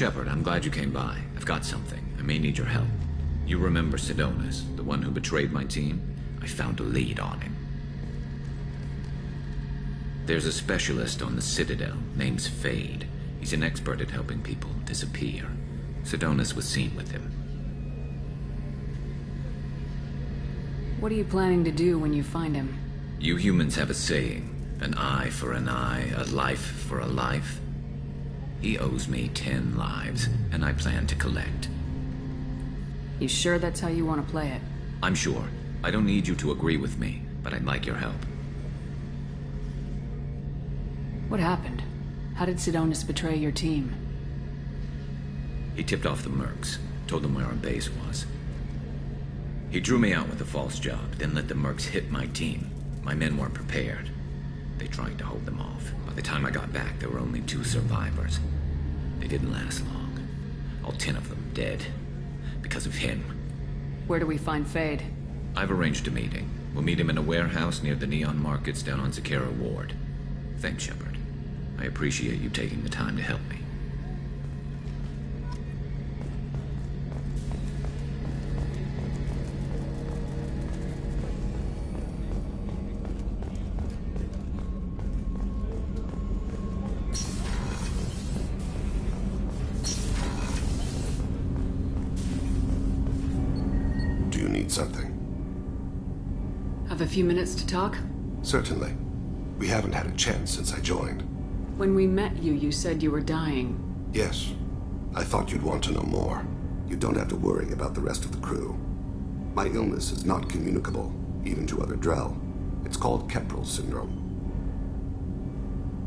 Shepard, I'm glad you came by. I've got something. I may need your help. You remember Sidonis, the one who betrayed my team? I found a lead on him. There's a specialist on the Citadel, name's Fade. He's an expert at helping people disappear. Sidonis was seen with him. What are you planning to do when you find him? You humans have a saying, an eye for an eye, a life for a life. He owes me 10 lives, and I plan to collect. You sure that's how you want to play it? I'm sure. I don't need you to agree with me, but I'd like your help. What happened? How did Sidonis betray your team? He tipped off the mercs, told them where our base was. He drew me out with a false job, then let the mercs hit my team. My men weren't prepared. They tried to hold them off. By the time I got back, there were only 2 survivors. They didn't last long. All 10 of them dead. Because of him. Where do we find Fade? I've arranged a meeting. We'll meet him in a warehouse near the Neon Markets down on Zakera Ward. Thanks, Shepard. I appreciate you taking the time to help me. Do you need something? Have a few minutes to talk? Certainly. We haven't had a chance since I joined. When we met you, you said you were dying. Yes. I thought you'd want to know more. You don't have to worry about the rest of the crew. My illness is not communicable, even to other Drell. It's called Keprel syndrome.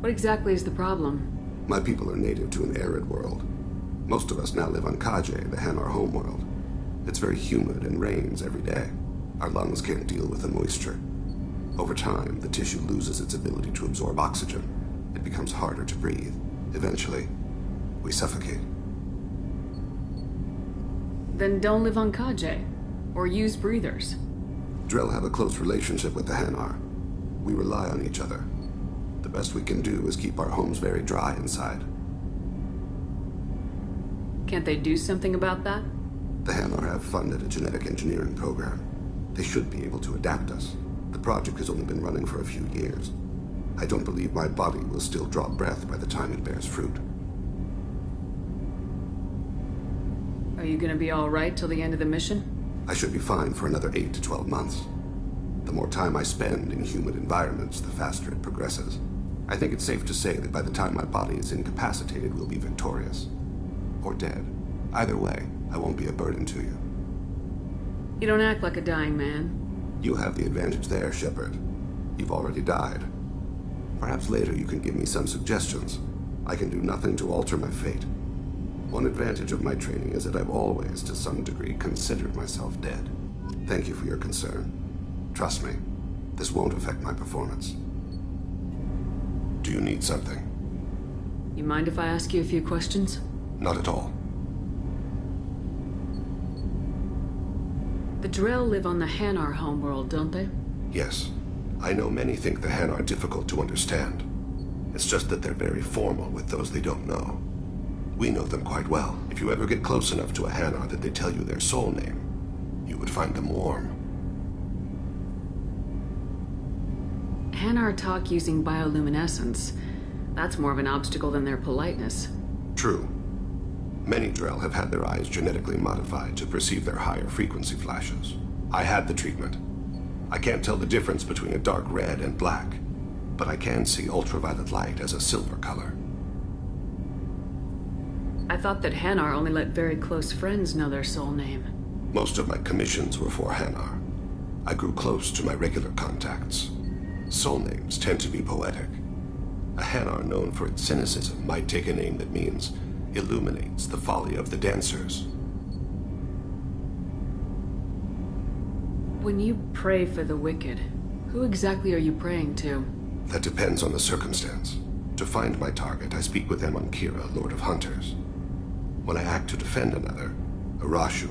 What exactly is the problem? My people are native to an arid world. Most of us now live on Kaje, the Hanar homeworld. It's very humid and rains every day. Our lungs can't deal with the moisture. Over time, the tissue loses its ability to absorb oxygen. It becomes harder to breathe. Eventually, we suffocate. Then don't live on Kaje. Or use breathers. Drell have a close relationship with the Hanar. We rely on each other. The best we can do is keep our homes very dry inside. Can't they do something about that? The Hanar have funded a genetic engineering program. They should be able to adapt us. The project has only been running for a few years. I don't believe my body will still draw breath by the time it bears fruit. Are you gonna be alright till the end of the mission? I should be fine for another 8 to 12 months. The more time I spend in humid environments, the faster it progresses. I think it's safe to say that by the time my body is incapacitated, we'll be victorious. Or dead. Either way, I won't be a burden to you. You don't act like a dying man. You have the advantage there, Shepard. You've already died. Perhaps later you can give me some suggestions. I can do nothing to alter my fate. One advantage of my training is that I've always, to some degree, considered myself dead. Thank you for your concern. Trust me, this won't affect my performance. Do you need something? You mind if I ask you a few questions? Not at all. The Drell live on the Hanar homeworld, don't they? Yes. I know many think the Hanar are difficult to understand. It's just that they're very formal with those they don't know. We know them quite well. If you ever get close enough to a Hanar that they tell you their soul name, you would find them warm. Hanar talk using bioluminescence. That's more of an obstacle than their politeness. True. Many Drell have had their eyes genetically modified to perceive their higher frequency flashes. I had the treatment. I can't tell the difference between a dark red and black, but I can see ultraviolet light as a silver color. I thought that Hanar only let very close friends know their soul name. Most of my commissions were for Hanar. I grew close to my regular contacts. Soul names tend to be poetic. A Hanar known for its cynicism might take a name that means illuminates the folly of the dancers. When you pray for the wicked, who exactly are you praying to? That depends on the circumstance. To find my target, I speak with them on Kira, Lord of Hunters. When I act to defend another, Arashu,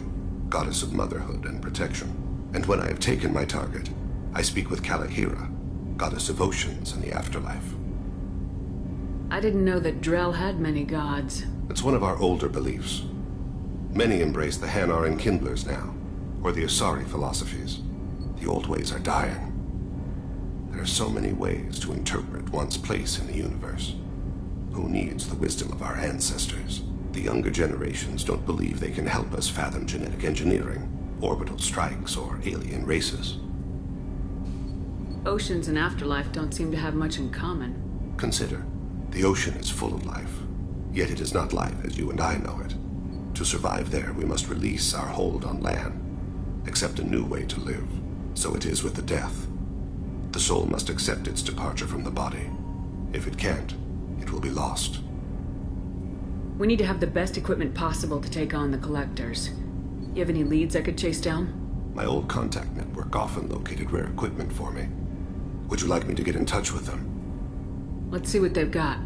goddess of motherhood and protection. And when I have taken my target, I speak with Kalahira, goddess of oceans and the afterlife. I didn't know that Drell had many gods. It's one of our older beliefs. Many embrace the Hanar and Kindlers now, or the Asari philosophies. The old ways are dying. There are so many ways to interpret one's place in the universe. Who needs the wisdom of our ancestors? The younger generations don't believe they can help us fathom genetic engineering, orbital strikes, or alien races. Oceans and afterlife don't seem to have much in common. Consider, the ocean is full of life, yet it is not life as you and I know it. To survive there, we must release our hold on land, accept a new way to live. So it is with the death. The soul must accept its departure from the body. If it can't, it will be lost. We need to have the best equipment possible to take on the Collectors. You have any leads I could chase down? My old contact network often located rare equipment for me. Would you like me to get in touch with them? Let's see what they've got.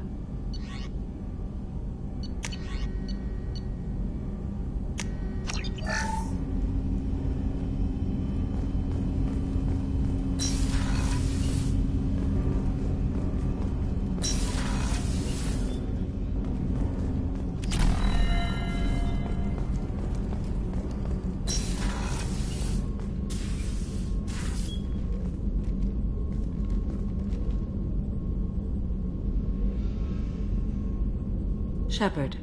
Shepard.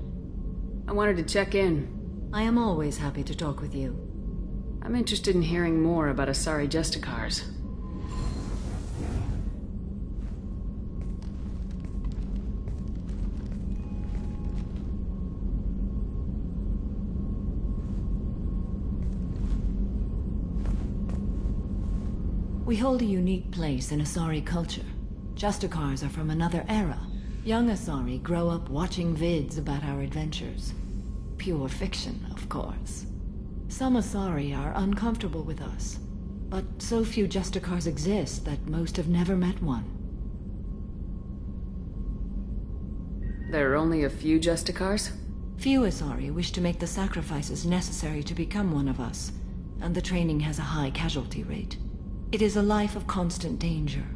I wanted to check in. I am always happy to talk with you. I'm interested in hearing more about Asari Justicars. We hold a unique place in Asari culture. Justicars are from another era. Young Asari grow up watching vids about our adventures. Pure fiction, of course. Some Asari are uncomfortable with us, but so few Justicars exist that most have never met one. There are only a few Justicars? Few Asari wish to make the sacrifices necessary to become one of us, and the training has a high casualty rate. It is a life of constant danger.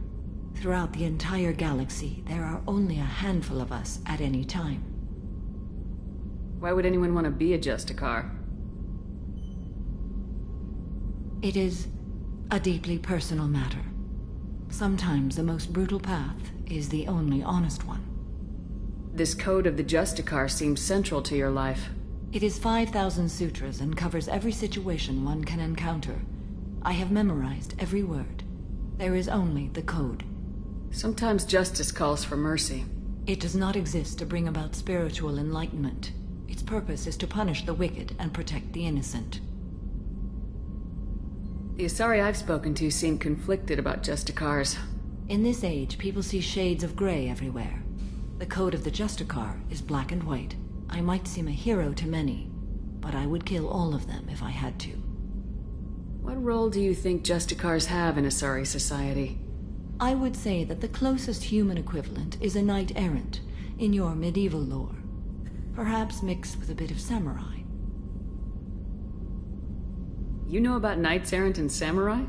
Throughout the entire galaxy, there are only a handful of us at any time. Why would anyone want to be a Justicar? It is a deeply personal matter. Sometimes the most brutal path is the only honest one. This code of the Justicar seems central to your life. It is 5,000 sutras and covers every situation one can encounter. I have memorized every word. There is only the code. Sometimes justice calls for mercy. It does not exist to bring about spiritual enlightenment. Its purpose is to punish the wicked and protect the innocent. The Asari I've spoken to seem conflicted about Justicars. In this age, people see shades of gray everywhere. The code of the Justicar is black and white. I might seem a hero to many, but I would kill all of them if I had to. What role do you think Justicars have in Asari society? I would say that the closest human equivalent is a knight-errant in your medieval lore. Perhaps mixed with a bit of samurai. You know about knights-errant and samurai?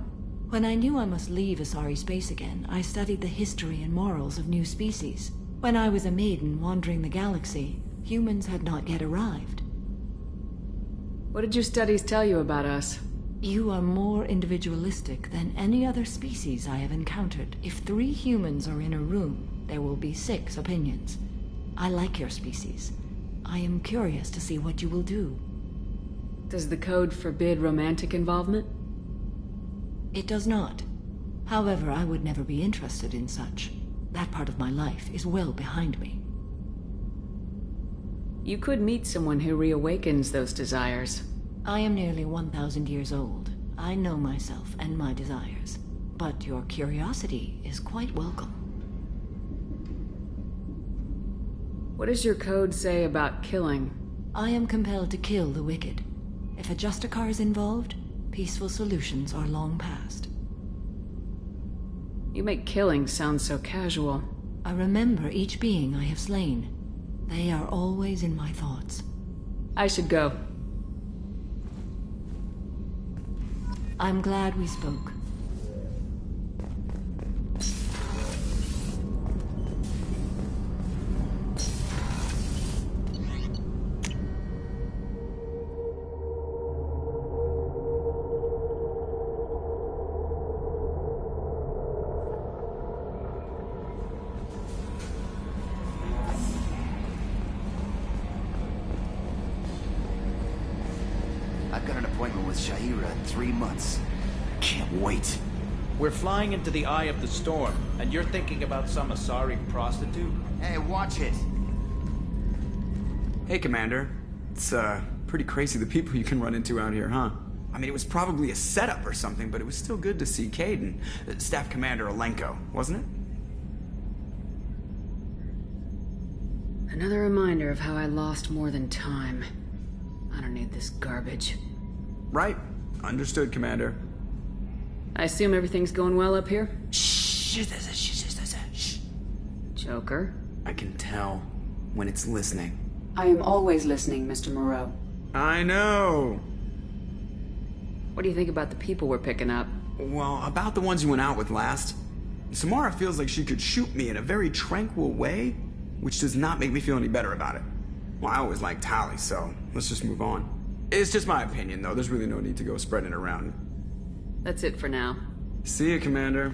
When I knew I must leave Asari space again, I studied the history and morals of new species. When I was a maiden wandering the galaxy, humans had not yet arrived. What did your studies tell you about us? You are more individualistic than any other species I have encountered. If 3 humans are in a room, there will be 6 opinions. I like your species. I am curious to see what you will do. Does the code forbid romantic involvement? It does not. However, I would never be interested in such. That part of my life is well behind me. You could meet someone who reawakens those desires. I am nearly 1,000 years old. I know myself and my desires. But your curiosity is quite welcome. What does your code say about killing? I am compelled to kill the wicked. If a Justicar is involved, peaceful solutions are long past. You make killing sound so casual. I remember each being I have slain. They are always in my thoughts. I should go. I'm glad we spoke. with Shahira in 3 months. Can't wait. We're flying into the eye of the storm, and you're thinking about some Asari prostitute? Hey, watch it. Hey, Commander. It's, pretty crazy the people you can run into out here, huh? I mean, it was probably a setup or something, but it was still good to see Cade and Staff Commander Alenko, wasn't it? Another reminder of how I lost more than time. I don't need this garbage. Right. Understood, Commander. I assume everything's going well up here? Shh. Joker? I can tell when it's listening. I am always listening, Mr. Moreau. I know. What do you think about the people we're picking up? Well, about the ones you went out with last. Samara feels like she could shoot me in a very tranquil way, which does not make me feel any better about it. Well, I always liked Tali, so let's just move on. It's just my opinion, though. There's really no need to go spreading it around. That's it for now. See you, Commander.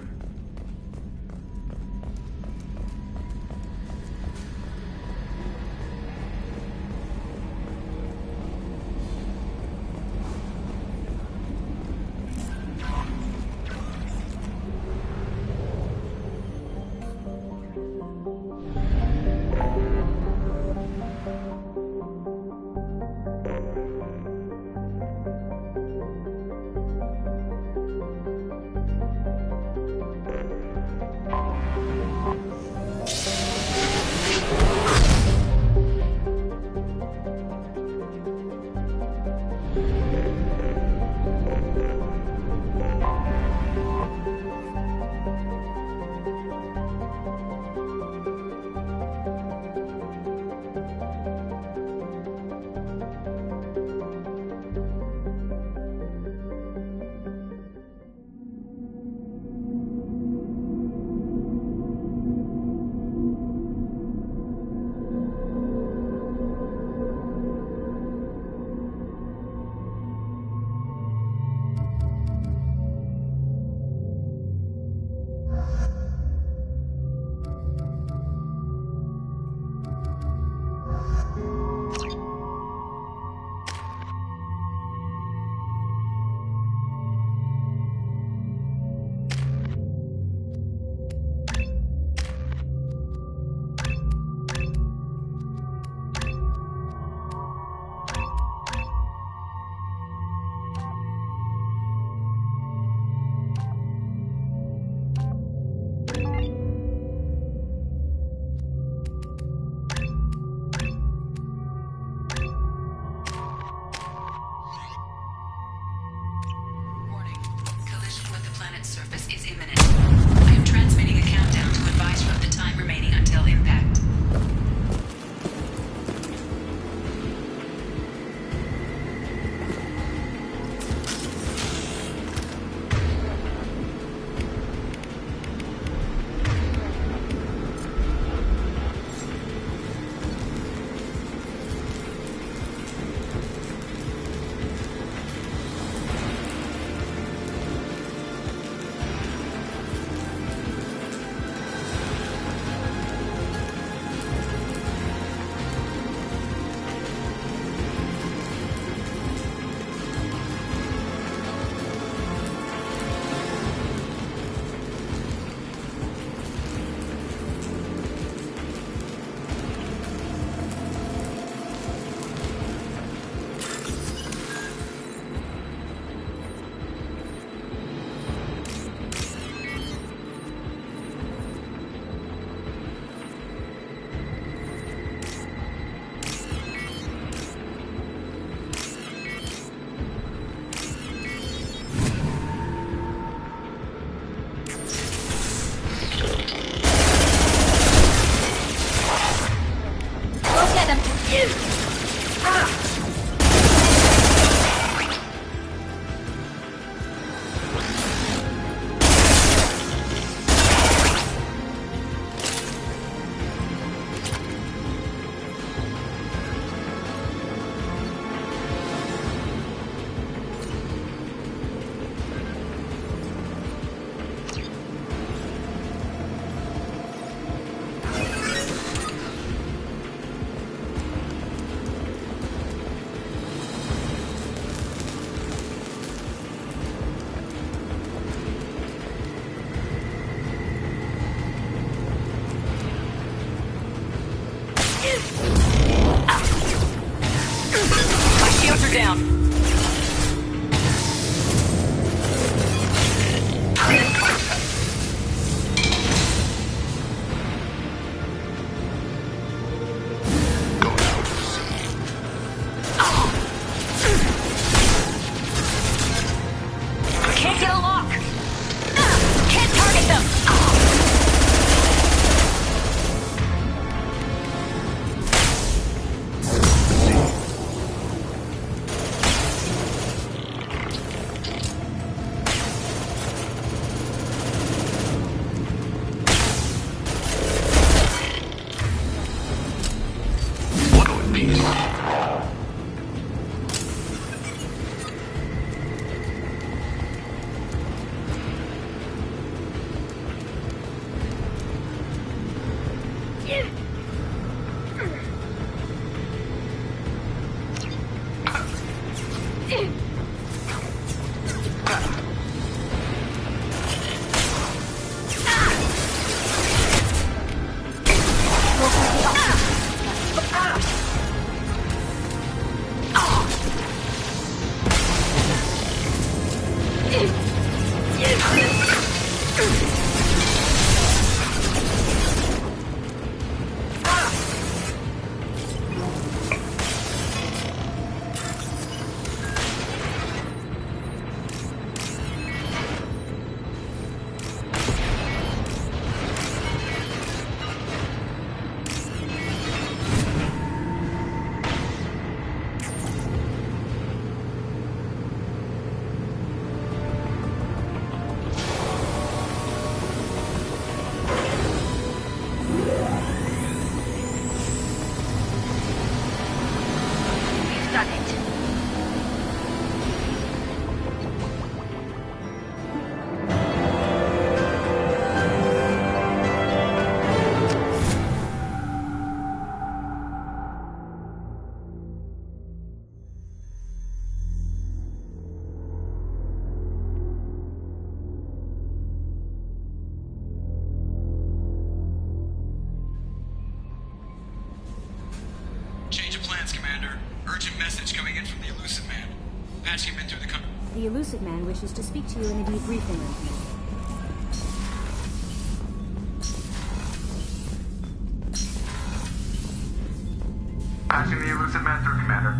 message coming in from the Elusive Man. Patching him in through the com- The Elusive Man wishes to speak to you in a debriefing room. Patching the Elusive Man through, Commander.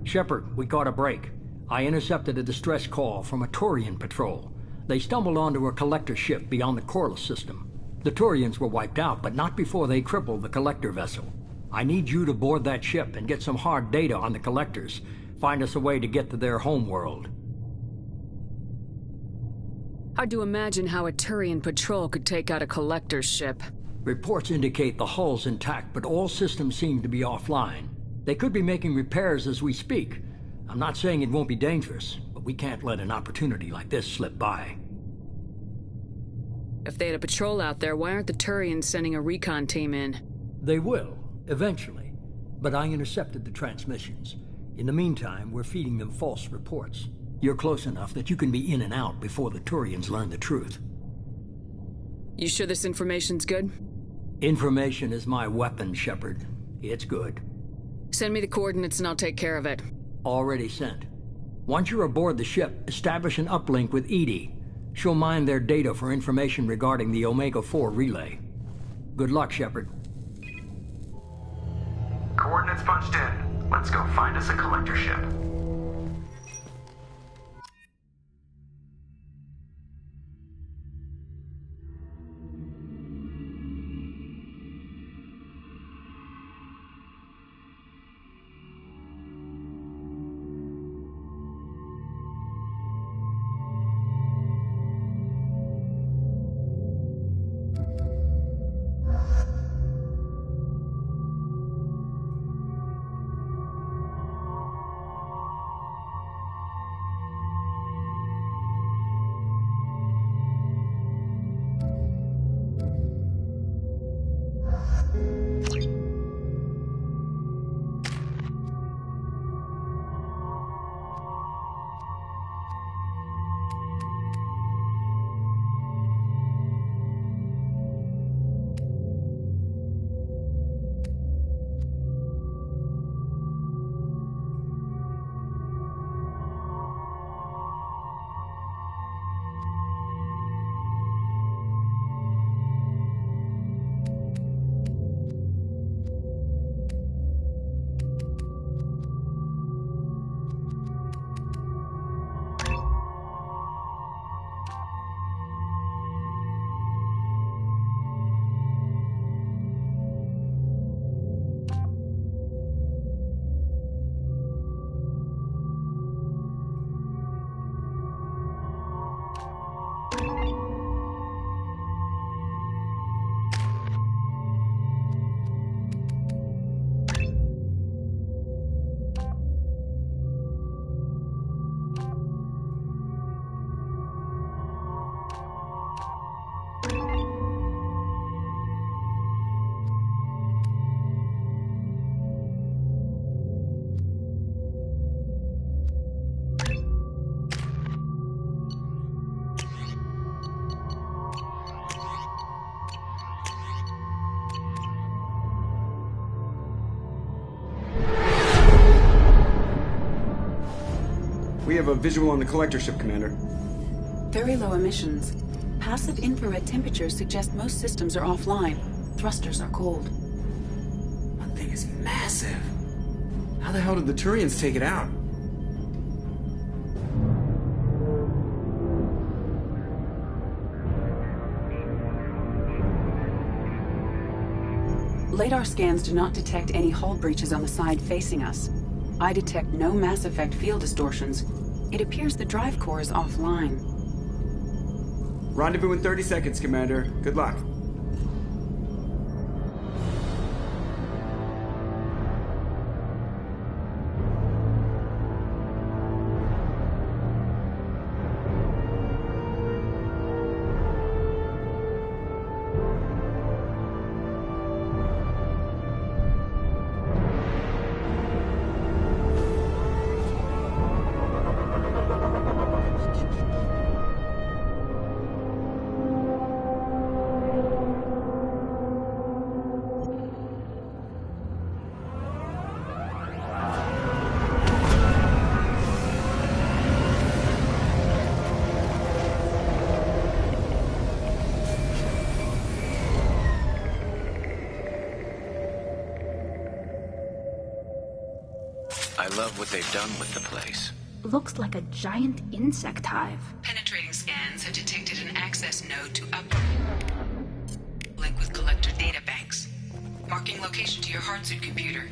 Shepard, we caught a break. I intercepted a distress call from a Turian patrol. They stumbled onto a collector ship beyond the Corliss system. The Turians were wiped out, but not before they crippled the collector vessel. I need you to board that ship and get some hard data on the collectors. Find us a way to get to their homeworld. Hard to imagine how a Turian patrol could take out a collector's ship. Reports indicate the hull's intact, but all systems seem to be offline. They could be making repairs as we speak. I'm not saying it won't be dangerous, but we can't let an opportunity like this slip by. If they had a patrol out there, why aren't the Turians sending a recon team in? They will, eventually. But I intercepted the transmissions. In the meantime, we're feeding them false reports. You're close enough that you can be in and out before the Turians learn the truth. You sure this information's good? Information is my weapon, Shepard. It's good. Send me the coordinates and I'll take care of it. Already sent. Once you're aboard the ship, establish an uplink with Edie. She'll mine their data for information regarding the Omega-4 relay. Good luck, Shepard. Coordinates punched in. Let's go find us a collector ship. We have a visual on the collector ship, Commander. Very low emissions. Passive infrared temperatures suggest most systems are offline. Thrusters are cold. That thing is massive. How the hell did the Turians take it out? Radar scans do not detect any hull breaches on the side facing us. I detect no Mass Effect field distortions. It appears the drive core is offline. Rendezvous in 30 seconds, Commander. Good luck. I love what they've done with the place. Looks like a giant insect hive. Penetrating scans have detected an access node to upper link with collector data banks. Marking location to your hardsuit computer.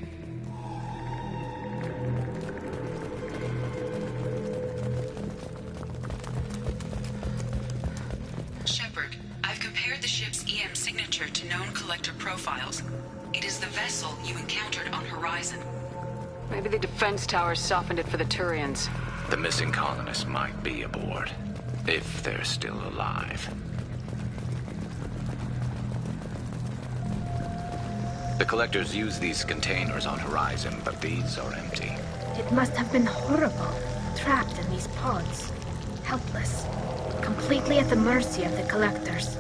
Shepard, I've compared the ship's EM signature to known collector profiles. It is the vessel you encountered on Horizon. Maybe the defense towers softened it for the Turians. The missing colonists might be aboard, if they're still alive. The collectors use these containers on Horizon, but these are empty. It must have been horrible, trapped in these pods. Helpless. Completely at the mercy of the collectors.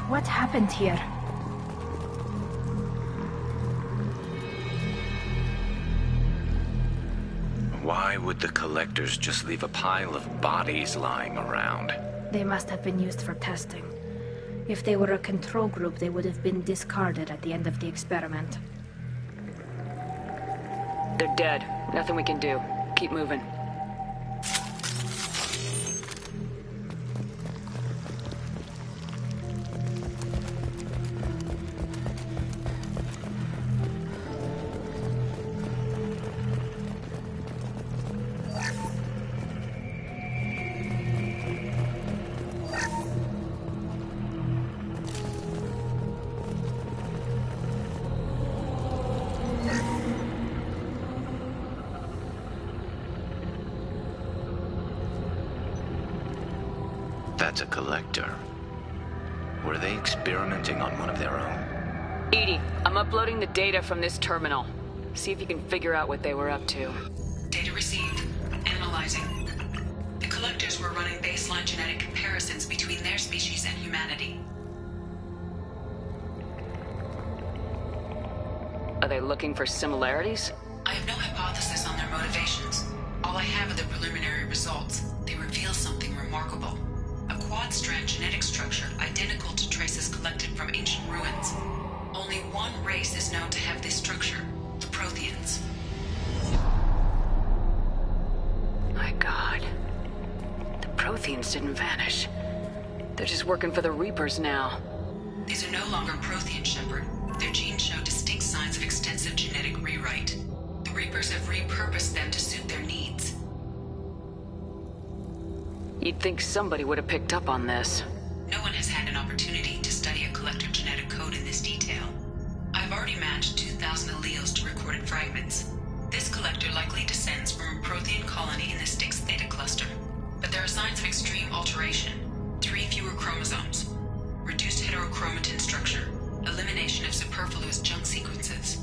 What happened here? Why would the collectors just leave a pile of bodies lying around? They must have been used for testing. If they were a control group, they would have been discarded at the end of the experiment. They're dead. Nothing we can do. Keep moving. That's a collector. Were they experimenting on one of their own? Edie, I'm uploading the data from this terminal. See if you can figure out what they were up to. Data received. Analyzing. The collectors were running baseline genetic comparisons between their species and humanity. Are they looking for similarities? I have no hypothesis on their motivations. All I have are the preliminary results. They reveal something remarkable. A quad-strand genetic structure identical to traces collected from ancient ruins. Only one race is known to have this structure, the Protheans. My God. The Protheans didn't vanish. They're just working for the Reapers now. These are no longer Prothean, Shepard. Their genes show distinct signs of extensive genetic rewrite. The Reapers have repurposed them to suit their needs. You'd think somebody would have picked up on this. No one has had an opportunity to study a collector genetic code in this detail. I've already matched 2,000 alleles to recorded fragments. This collector likely descends from a Prothean colony in the Styx Theta cluster. But there are signs of extreme alteration. 3 fewer chromosomes. Reduced heterochromatin structure. Elimination of superfluous junk sequences.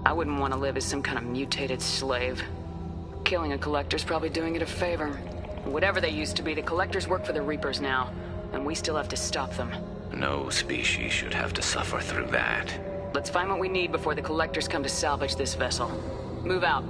I wouldn't want to live as some kind of mutated slave. Killing a collector's probably doing it a favor. Whatever they used to be, the collectors work for the Reapers now, and we still have to stop them. No species should have to suffer through that. Let's find what we need before the collectors come to salvage this vessel. Move out.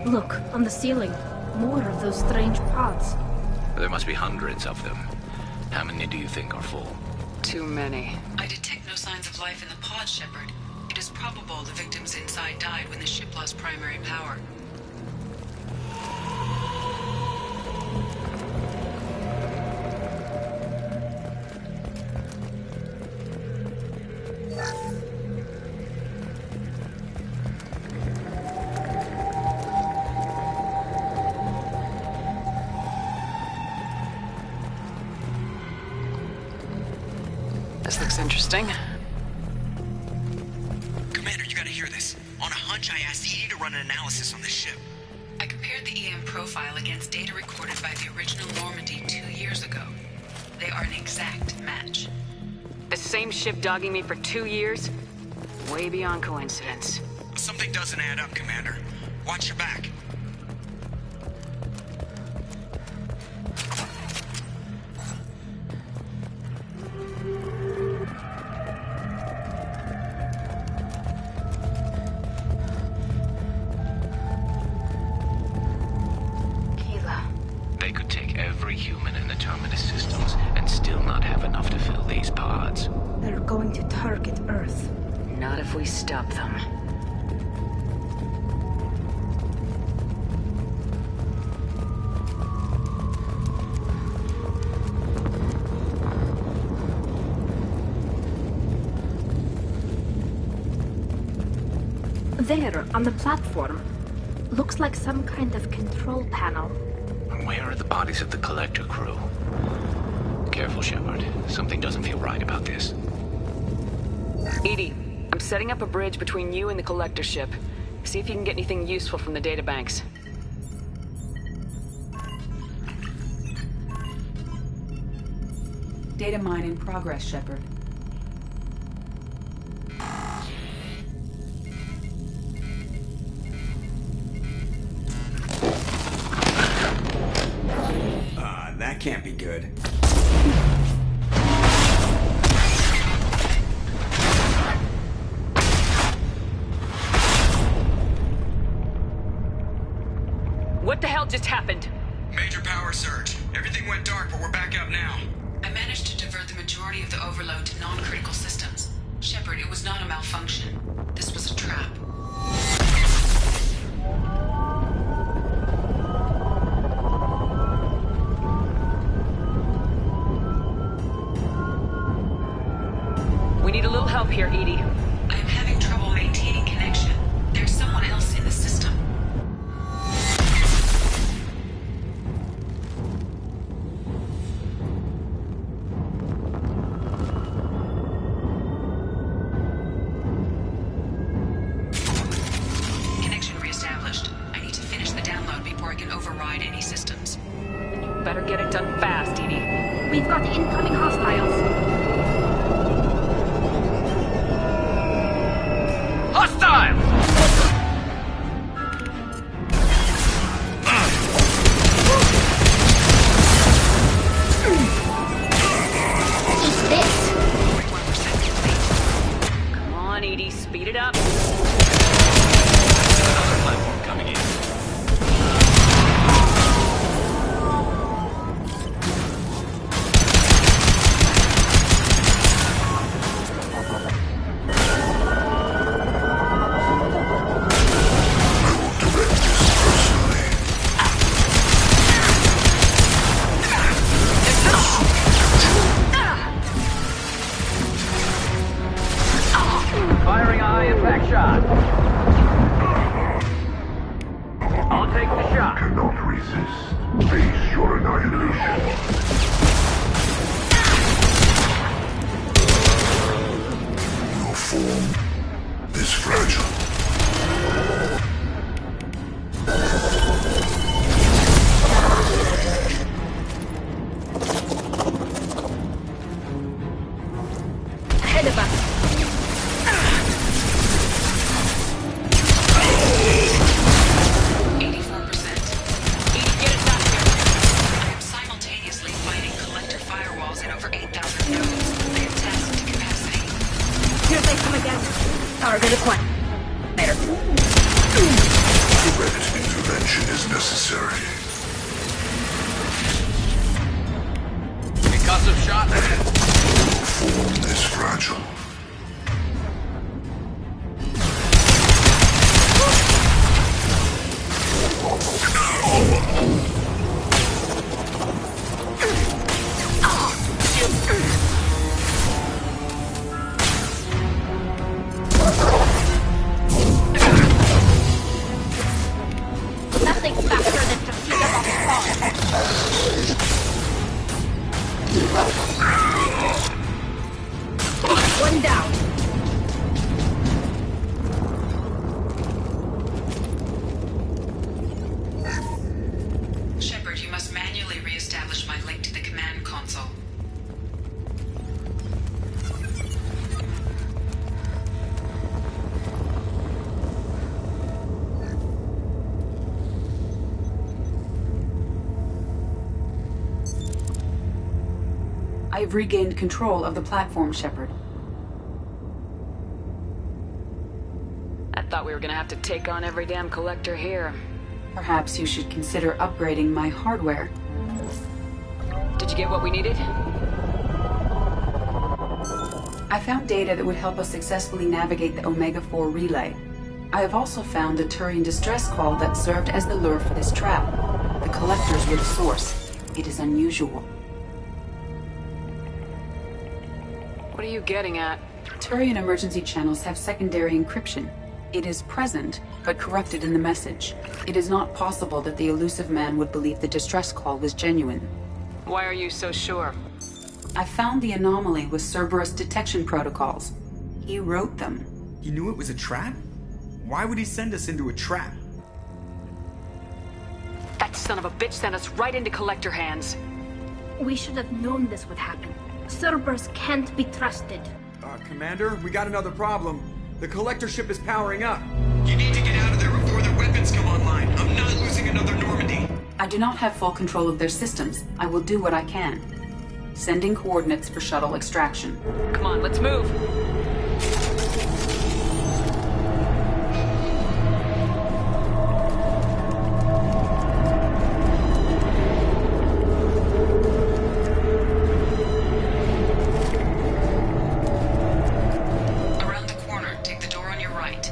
Look, on the ceiling. More of those strange pods. There must be hundreds of them. How many do you think are full? Too many. I detect no signs of life in the pod, Shepard. It is probable the victims inside died when the ship lost primary power. This looks interesting. Commander, you gotta hear this. On a hunch, I asked Edie to run an analysis on this ship. I compared the EM profile against data recorded by the original Normandy 2 years ago. They are an exact match. The same ship dogging me for 2 years? Way beyond coincidence. Something doesn't add up, Commander. Watch your back. They could take every human in the Terminus systems and still not have enough to fill these pods. They're going to target Earth. Not if we stop them. There, on the platform. Looks like some kind of control panel. Where are the bodies of the Collector crew? Careful, Shepard. Something doesn't feel right about this. Edie, I'm setting up a bridge between you and the Collector ship. See if you can get anything useful from the databanks. Data mine in progress, Shepard. That can't be good. What the hell just happened? Major power surge. Everything went dark, but we're back up now. I managed to divert the majority of the overload to non-critical systems. Shepard, it was not a malfunction. This was a trap. We need a little help here, Edie. I am having trouble maintaining connection. There's someone else in the system. Connection reestablished. I need to finish the download before I can override any systems. You better get it done fast, Edie. We've got incoming hostiles. Hostiles! Eat this. 41% complete. Come on, Edie, speed it up. Another platform coming in. Firing a high impact shot. I'll take the shot. Cannot resist. Face your annihilation. Your form is fragile. Ahead of us. 84%. Edie, get it done here. I am simultaneously fighting collector firewalls in over 8,000 nodes. I am tasked to capacity. Here they come again. Target acquired. There. Direct intervention is necessary. Concussive shot. Your form is fragile. Nothing's faster than to flick up a I have regained control of the platform, Shepard. I thought we were gonna have to take on every damn collector here. Perhaps you should consider upgrading my hardware. Did you get what we needed? I found data that would help us successfully navigate the Omega-4 relay. I have also found a Turian distress call that served as the lure for this trap. The collectors were the source. It is unusual. What are you getting at? Turian emergency channels have secondary encryption. It is present, but corrupted in the message. It is not possible that the elusive man would believe the distress call was genuine. Why are you so sure? I found the anomaly with Cerberus detection protocols. He wrote them. He knew it was a trap? Why would he send us into a trap? That son of a bitch sent us right into collector hands. We should have known this would happen. Cerberus can't be trusted. Commander, we got another problem. The collector ship is powering up. You need to get out of there before their weapons come online. I'm not losing another Normandy. I do not have full control of their systems. I will do what I can. Sending coordinates for shuttle extraction. Come on, let's move. Around the corner, take the door on your right.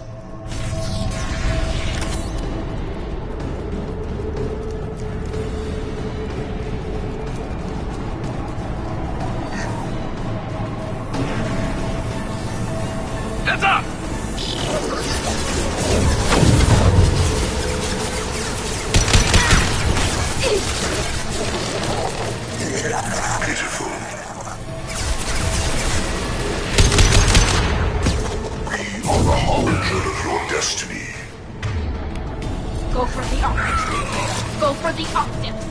Heads up! Pitiful. We are the harbinger of your destiny. Go for the optics. Go for the optics.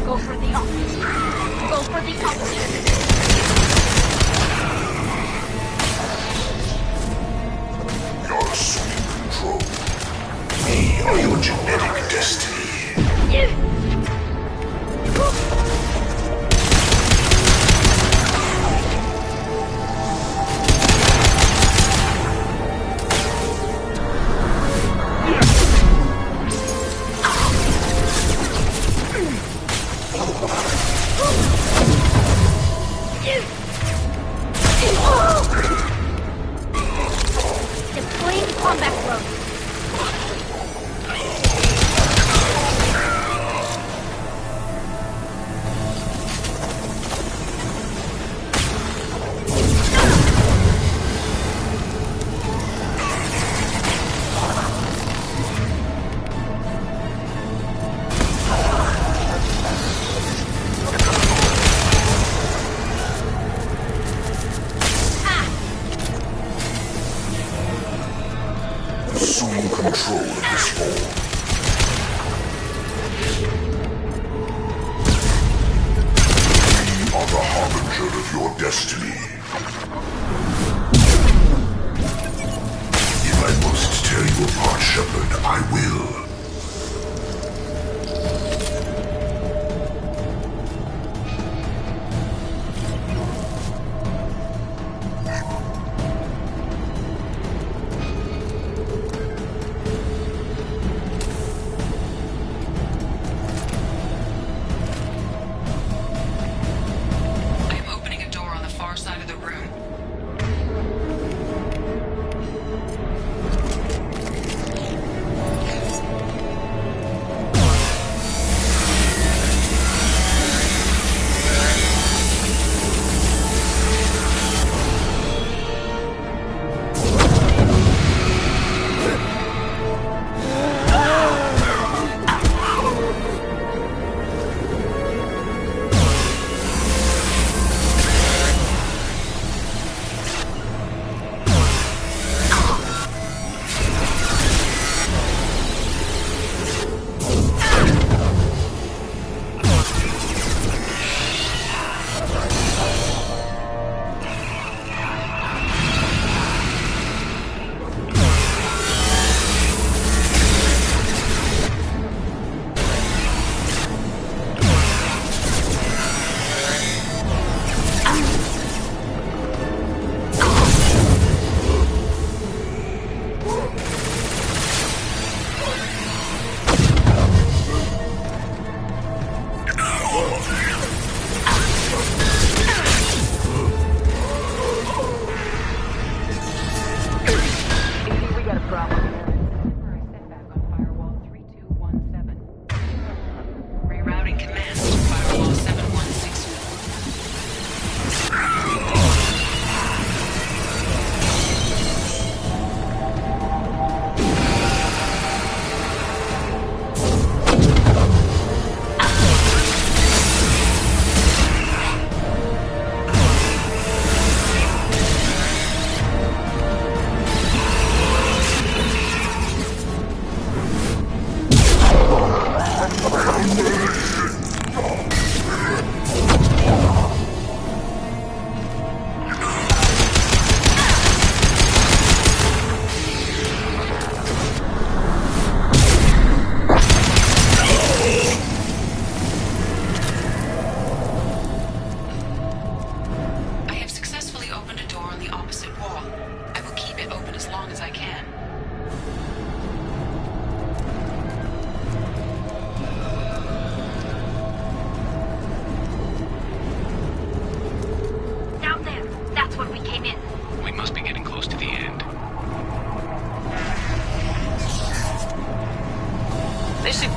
Go for the optics. Go for the optics. You're assuming control. We are your genetic destiny. Deploying combat drone. Assume control of this form. We are the harbinger of your destiny. If I must tear you apart, Shepard, I will. I am opening a door on the far side of the room.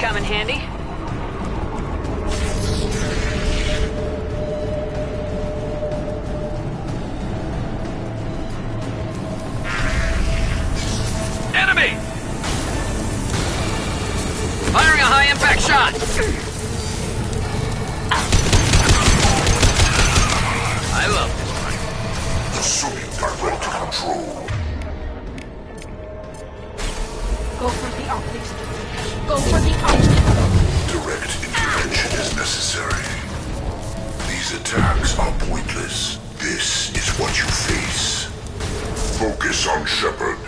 come in handy. Enemy! Firing a high-impact shot! I love this one. Assuming direct control. Go for the optics. Go for the optics. Direct intervention is necessary. These attacks are pointless. This is what you face. Focus on Shepard.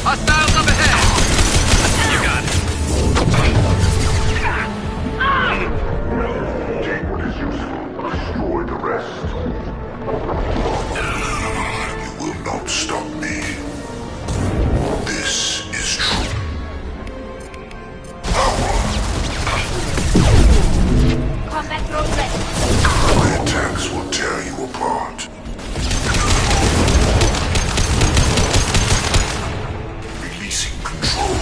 Hostiles up ahead! You got it. Take what is useful, destroy the rest. You will not stop me. This is true. Combat progress. My attacks will tear you apart. Releasing control.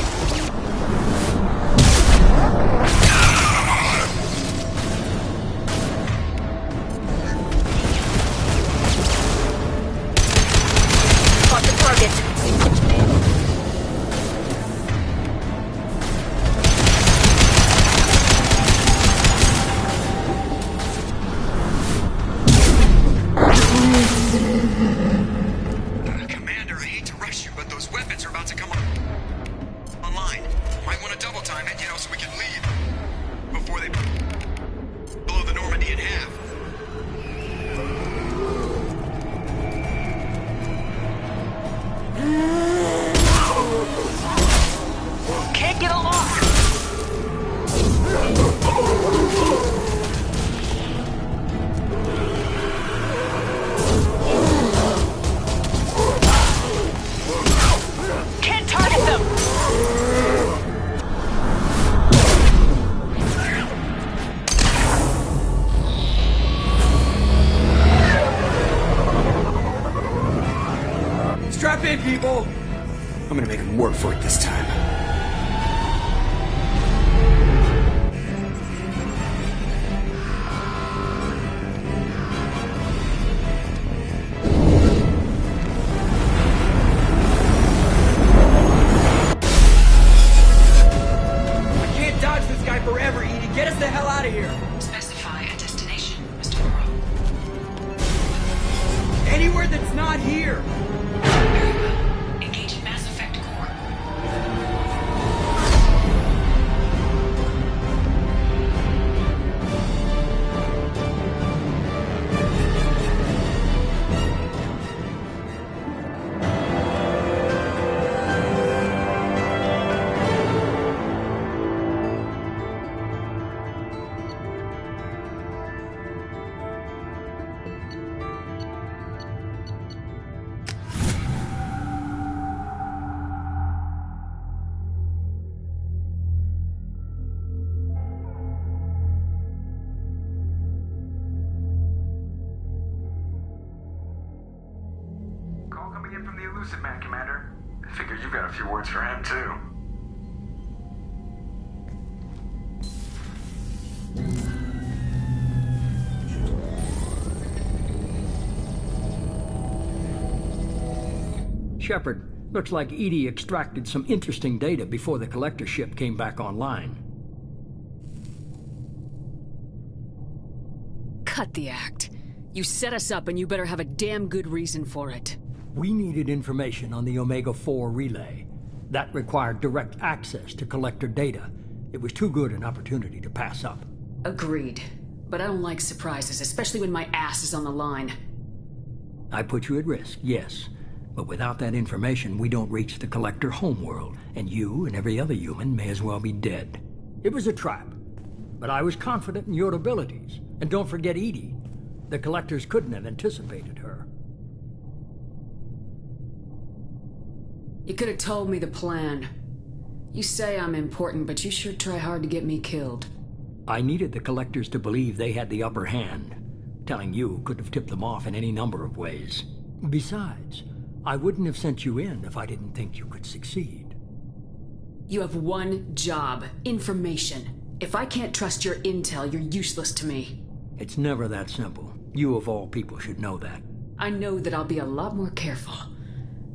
Got the target. Commander, I hate to rush you, but those weapons are about to come online. Might want to double time it, so we can leave. Before they blow the Normandy in half. Can't get a lock. Can't target them. Strap in, people! I'm gonna make him work for it this time. We can't dodge this guy forever, Edie. Get us the hell out of here. Specify a destination, Mr. Morrow. Anywhere that's not here. Very well. Engage Mass Effect Core. Call coming in from the Elusive Man, Commander. I figure you've got a few words for him, too. Shepard, looks like Edie extracted some interesting data before the collector ship came back online. Cut the act. You set us up and you better have a damn good reason for it. We needed information on the Omega-4 relay. That required direct access to collector data. It was too good an opportunity to pass up. Agreed. But I don't like surprises, especially when my ass is on the line. I put you at risk, yes. But without that information, we don't reach the Collector homeworld, and you and every other human may as well be dead. It was a trap, but I was confident in your abilities. And don't forget Edie. The Collectors couldn't have anticipated her. You could have told me the plan. You say I'm important, but you sure try hard to get me killed. I needed the Collectors to believe they had the upper hand. Telling you could have tipped them off in any number of ways. Besides, I wouldn't have sent you in if I didn't think you could succeed. You have one job: information. If I can't trust your intel, you're useless to me. It's never that simple. You of all people should know that. I know that I'll be a lot more careful.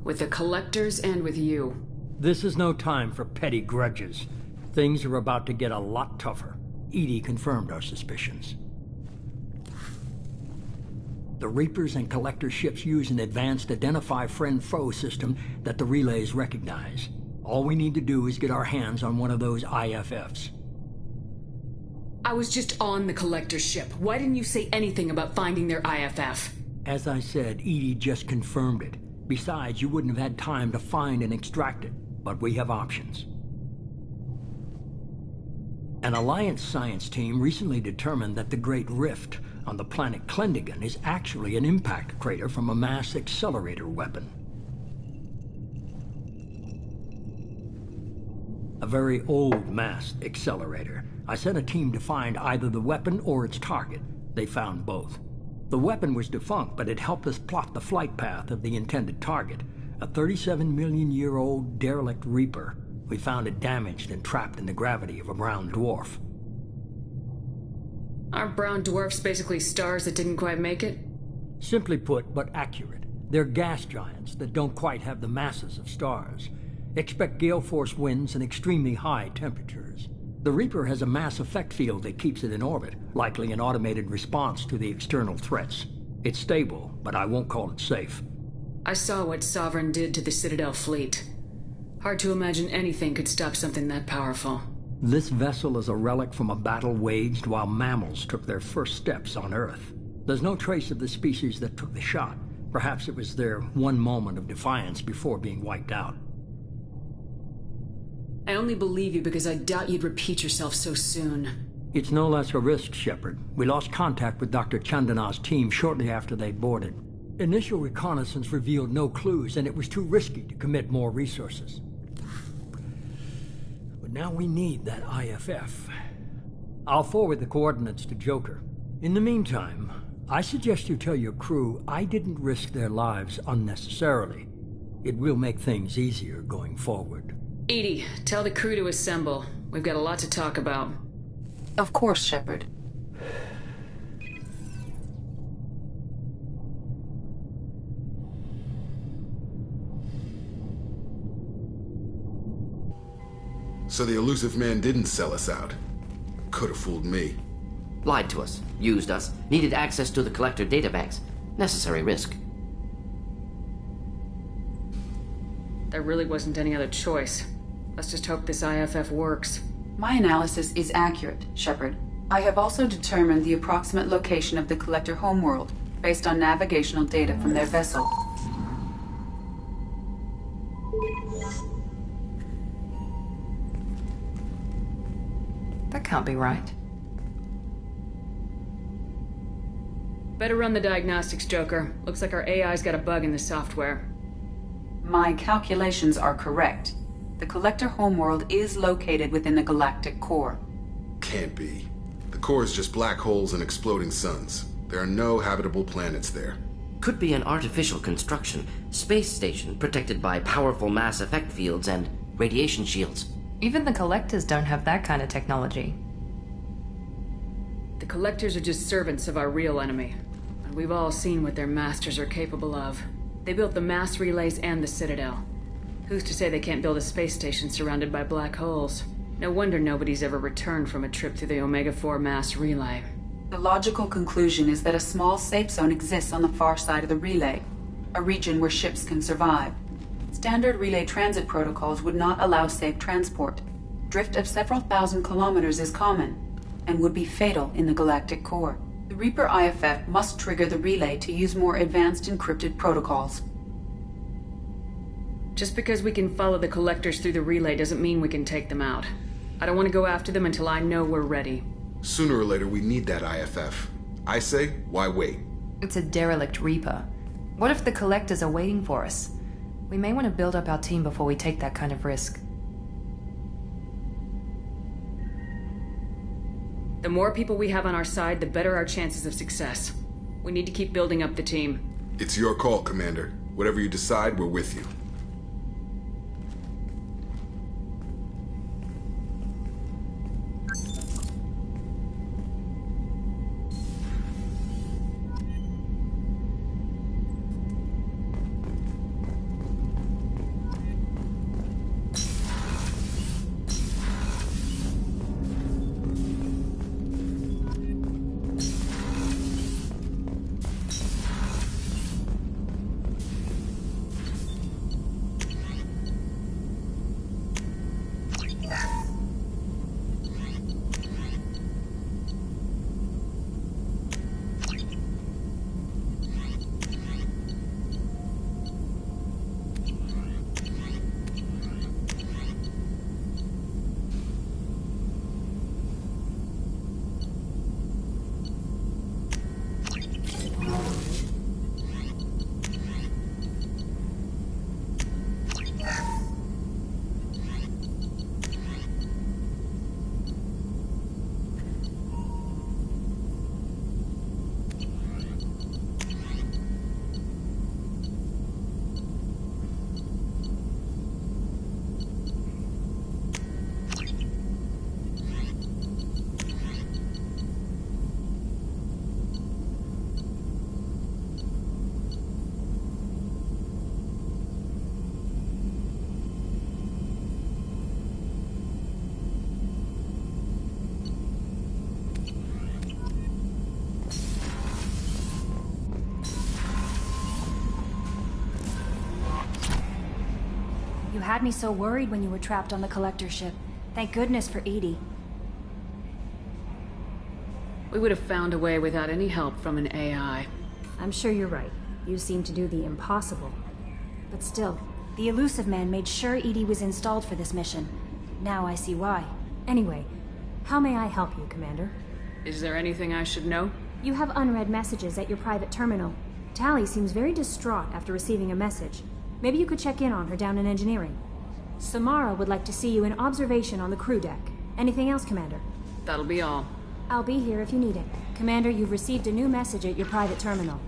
With the Collectors and with you. This is no time for petty grudges. Things are about to get a lot tougher. Edie confirmed our suspicions. The Reapers and Collector ships use an advanced identify friend-foe system that the relays recognize. All we need to do is get our hands on one of those IFFs. I was just on the Collector ship. Why didn't you say anything about finding their IFF? As I said, Edie just confirmed it. Besides, you wouldn't have had time to find and extract it. But we have options. An Alliance science team recently determined that the Great Rift on the planet Klendigan is actually an impact crater from a mass accelerator weapon. A very old mass accelerator. I sent a team to find either the weapon or its target. They found both. The weapon was defunct, but it helped us plot the flight path of the intended target, a 37-million-year-old derelict Reaper. We found it damaged and trapped in the gravity of a brown dwarf. Aren't brown dwarfs basically stars that didn't quite make it? Simply put, but accurate. They're gas giants that don't quite have the masses of stars. Expect gale force winds and extremely high temperatures. The Reaper has a mass effect field that keeps it in orbit, likely an automated response to the external threats. It's stable, but I won't call it safe. I saw what Sovereign did to the Citadel fleet. Hard to imagine anything could stop something that powerful. This vessel is a relic from a battle waged while mammals took their first steps on Earth. There's no trace of the species that took the shot. Perhaps it was their one moment of defiance before being wiped out. I only believe you because I doubt you'd repeat yourself so soon. It's no less a risk, Shepard. We lost contact with Dr. Chandana's team shortly after they boarded. Initial reconnaissance revealed no clues, and it was too risky to commit more resources. But now we need that IFF. I'll forward the coordinates to Joker. In the meantime, I suggest you tell your crew I didn't risk their lives unnecessarily. It will make things easier going forward. Edie, tell the crew to assemble. We've got a lot to talk about. Of course, Shepard. So the elusive man didn't sell us out. Could have fooled me. Lied to us, used us, needed access to the Collector databanks. Necessary risk. There really wasn't any other choice. Let's just hope this IFF works. My analysis is accurate, Shepard. I have also determined the approximate location of the Collector homeworld, based on navigational data from their vessel. That can't be right. Better run the diagnostics, Joker. Looks like our AI's got a bug in the software. My calculations are correct. The Collector homeworld is located within the galactic core. Can't be. The core is just black holes and exploding suns. There are no habitable planets there. Could be an artificial construction, space station protected by powerful mass effect fields and radiation shields. Even the Collectors don't have that kind of technology. The Collectors are just servants of our real enemy, and we've all seen what their masters are capable of. They built the mass relays and the Citadel. Who's to say they can't build a space station surrounded by black holes? No wonder nobody's ever returned from a trip through the Omega-4 mass relay. The logical conclusion is that a small safe zone exists on the far side of the relay, a region where ships can survive. Standard relay transit protocols would not allow safe transport. Drift of several thousand kilometers is common, and would be fatal in the galactic core. The Reaper IFF must trigger the relay to use more advanced encrypted protocols. Just because we can follow the collectors through the relay doesn't mean we can take them out. I don't want to go after them until I know we're ready. Sooner or later, we need that IFF. I say, why wait? It's a derelict Reaper. What if the collectors are waiting for us? We may want to build up our team before we take that kind of risk. The more people we have on our side, the better our chances of success. We need to keep building up the team. It's your call, Commander. Whatever you decide, we're with you. You had me so worried when you were trapped on the collector ship. Thank goodness for Edie. We would have found a way without any help from an AI. I'm sure you're right. You seem to do the impossible. But still, the Elusive Man made sure Edie was installed for this mission. Now I see why. Anyway, how may I help you, Commander? Is there anything I should know? You have unread messages at your private terminal. Tally seems very distraught after receiving a message. Maybe you could check in on her down in engineering. Samara would like to see you in observation on the crew deck. Anything else, Commander? That'll be all. I'll be here if you need it. Commander, you've received a new message at your private terminal.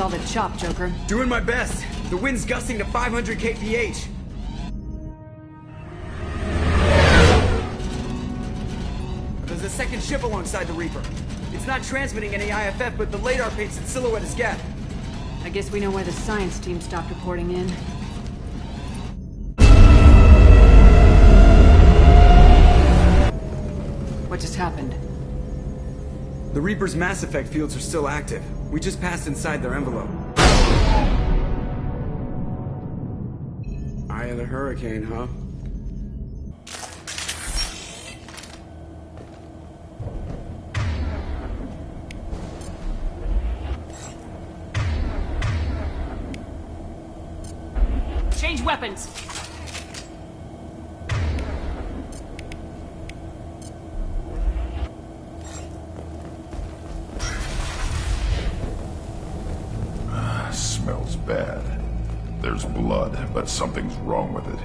all the chop, Joker. Doing my best. The wind's gusting to 500 kph. There's a second ship alongside the Reaper. It's not transmitting any IFF, but the radar paints its silhouette as Geth. I guess we know why the science team stopped reporting in. What just happened? The Reaper's mass effect fields are still active. We just passed inside their envelope. Eye of the hurricane, huh? Change weapons! Smells bad. There's blood, but something's wrong with it.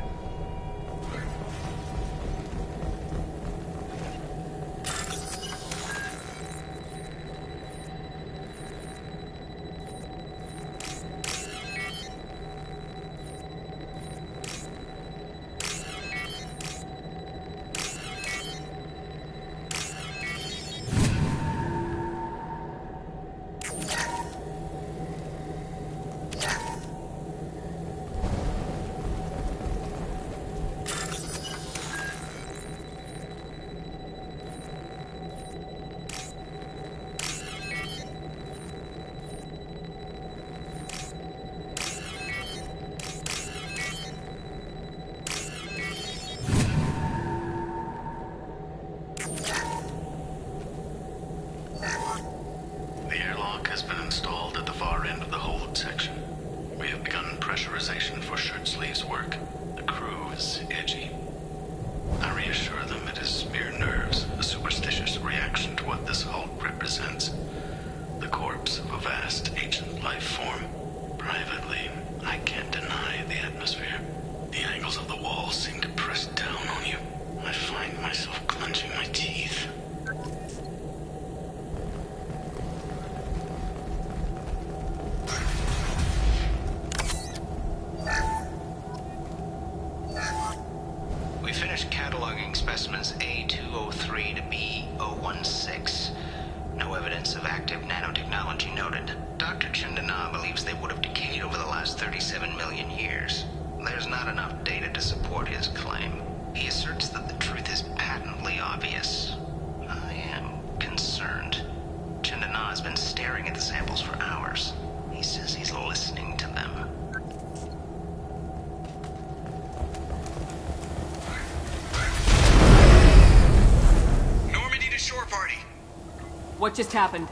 What just happened?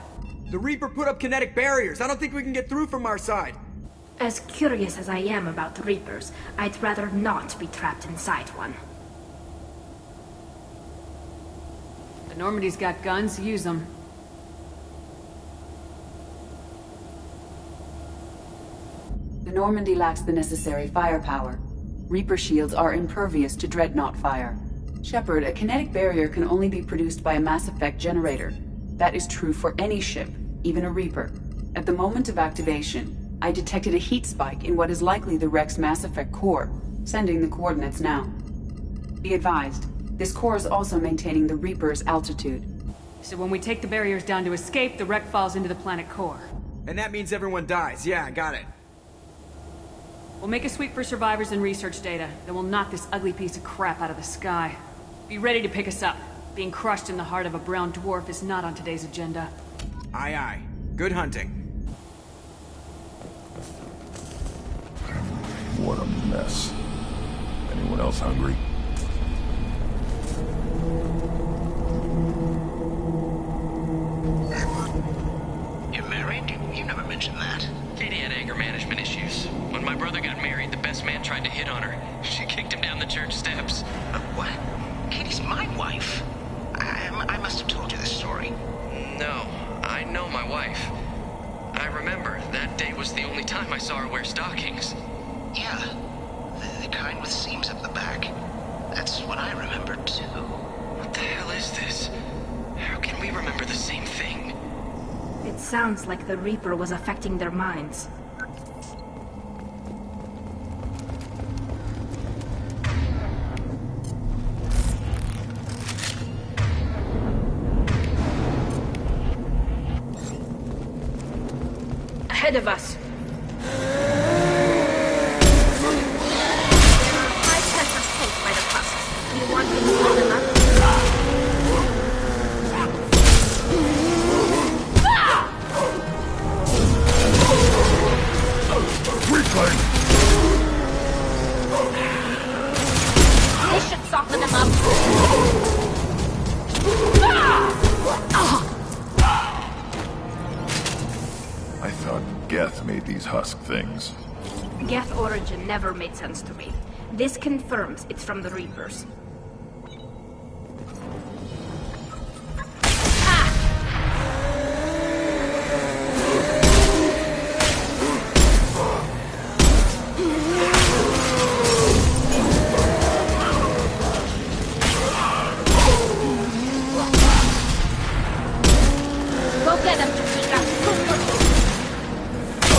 The Reaper put up kinetic barriers. I don't think we can get through from our side. As curious as I am about the Reapers, I'd rather not be trapped inside one. The Normandy's got guns, use them. The Normandy lacks the necessary firepower. Reaper shields are impervious to dreadnought fire. Shepard, a kinetic barrier can only be produced by a mass effect generator. That is true for any ship, even a Reaper. At the moment of activation, I detected a heat spike in what is likely the wreck's mass effect core, sending the coordinates now. Be advised, this core is also maintaining the Reaper's altitude. So when we take the barriers down to escape, the wreck falls into the planet core. And that means everyone dies. Yeah, I got it. We'll make a sweep for survivors and research data, then we'll knock this ugly piece of crap out of the sky. Be ready to pick us up. Being crushed in the heart of a brown dwarf is not on today's agenda. Aye, aye. Good hunting. What a mess. Anyone else hungry? You're married? You never mentioned that. Katie had anger management issues. When my brother got married, the best man tried to hit on her. She kicked him down the church steps. What? Katie's my wife. I must have told you this story. No, I know my wife. I remember, that day was the only time I saw her wear stockings. Yeah, the kind with seams up the back. That's what I remember, too. What the hell is this? How can we remember the same thing? It's sounds like the Reaper was affecting their minds. Ahead of us. High pressure tank by the husk. Do you want me to blow them up? Weakling! This should soften them up. I thought Geth made these husk things. Geth origin never made sense to me. This confirms it's from the Reapers. Go get them, Chica.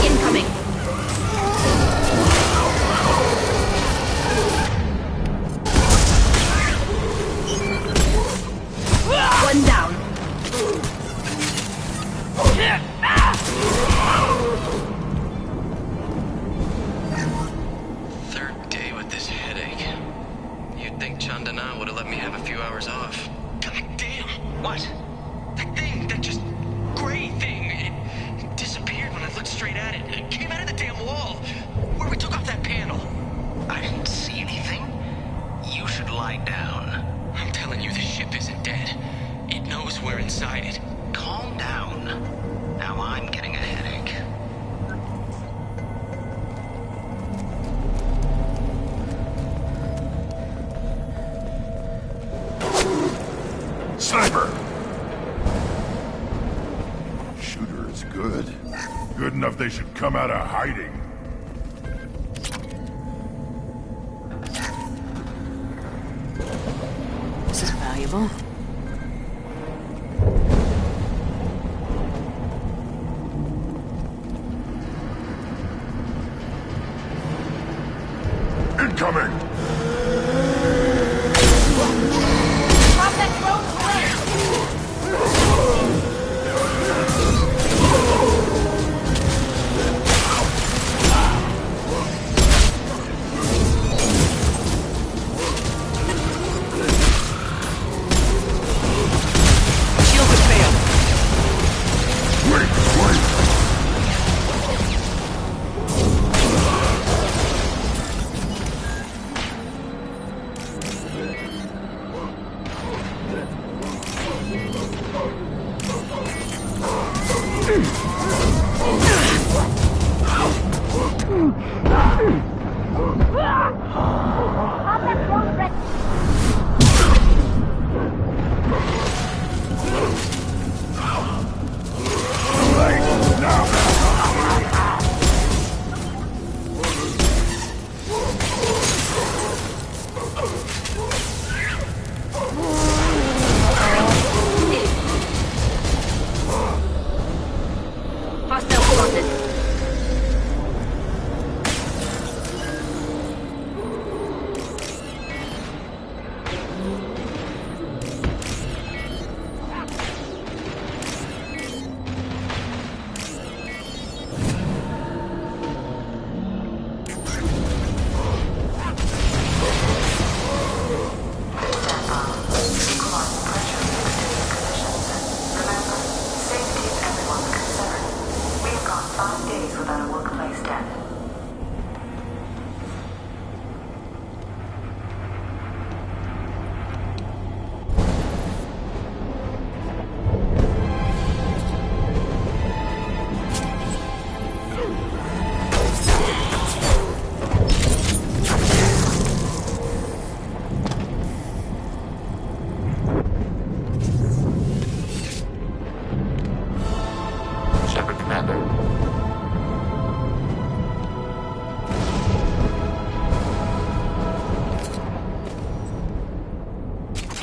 Incoming. One down. Third day with this headache. You'd think Chandana would have let me have a few hours off. God damn! What? That thing, that just gray thing, it disappeared when I looked straight at it. It came out of the damn wall, where we took off that panel. I didn't see anything. You should lie down. I'm telling you, the ship isn't dead. It knows we're inside it. Calm down. Now I'm getting a headache. Sniper! Shooter is good. Good enough they should come out of hiding. This is valuable. Incoming! Hostile spotted.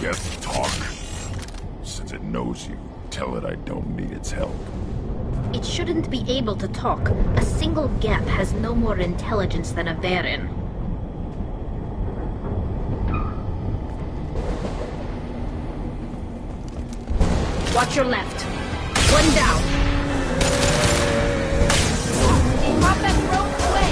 Geth talk. Since it knows you, tell it I don't need its help. It shouldn't be able to talk. A single gap has no more intelligence than a Varen. Watch your left. One down. Combat rope away.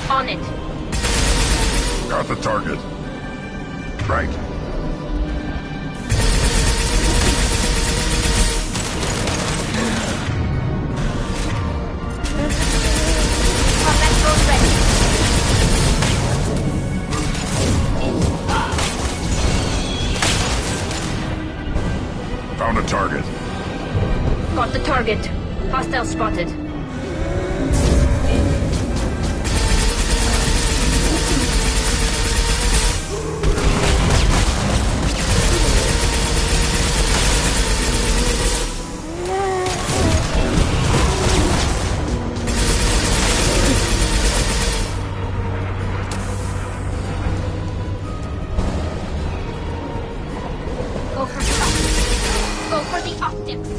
On it. Got the target. Right. Combat drone ready. Found a target. Got the target. Hostile spotted. Go for the optics.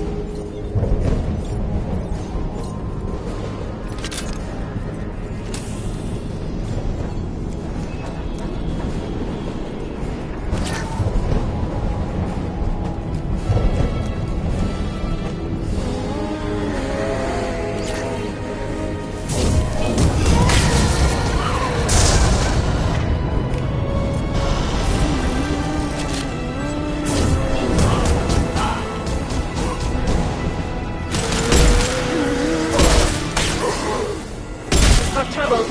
Got trouble.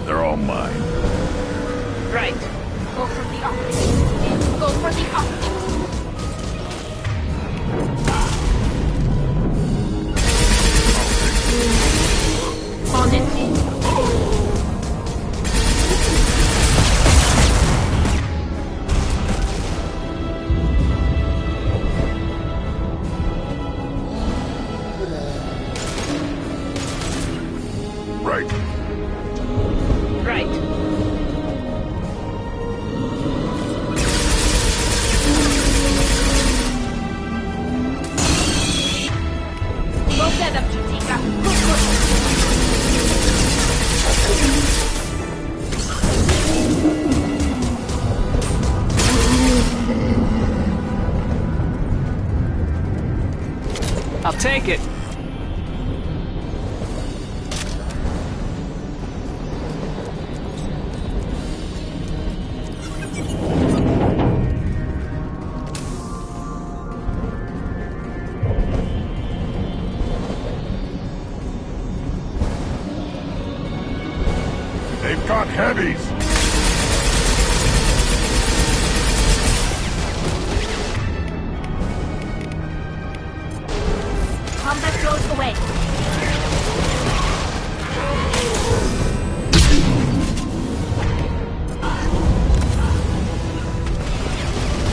They're all mine. Right. Go for the optics. Go for the optics. On it. Right. Right. Go get them, Chitika. I'll take it. They've got heavies.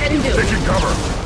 can do. Taking cover.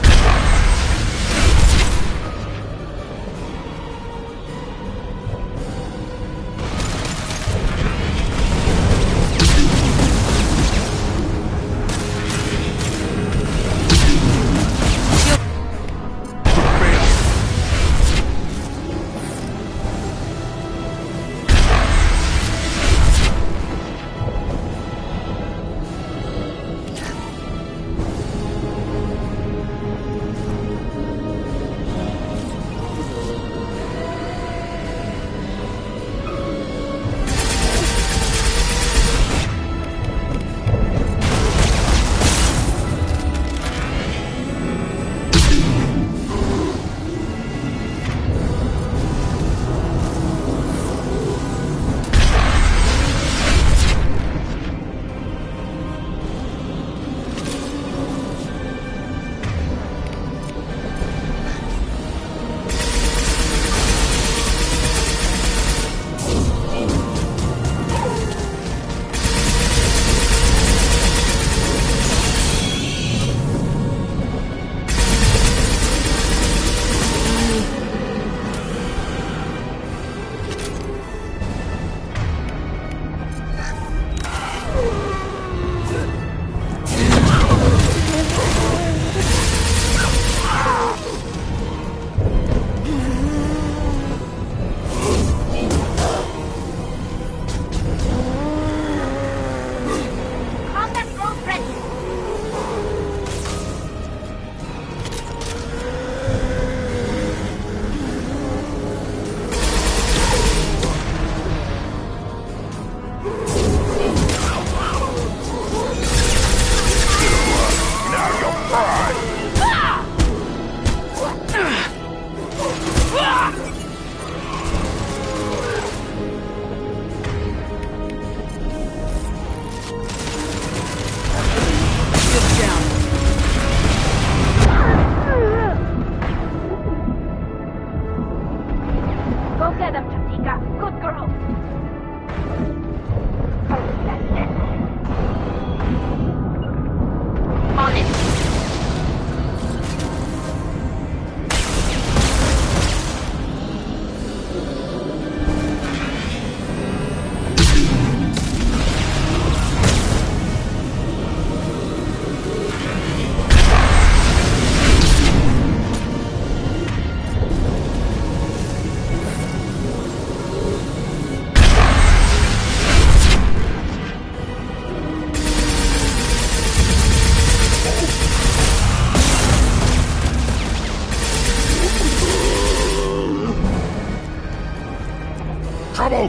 Trouble!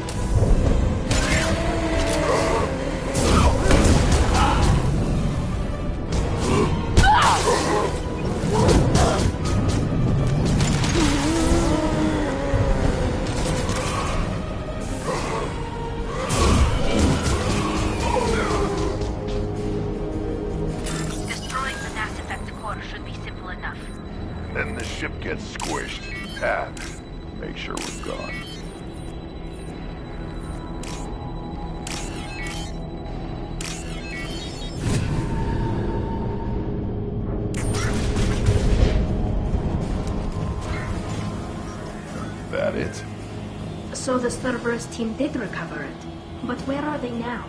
Destroying the Mass Effect core should be simple enough. Then the ship gets squished. Ah, make sure we're gone. That it? So the Cerberus team did recover it. But where are they now?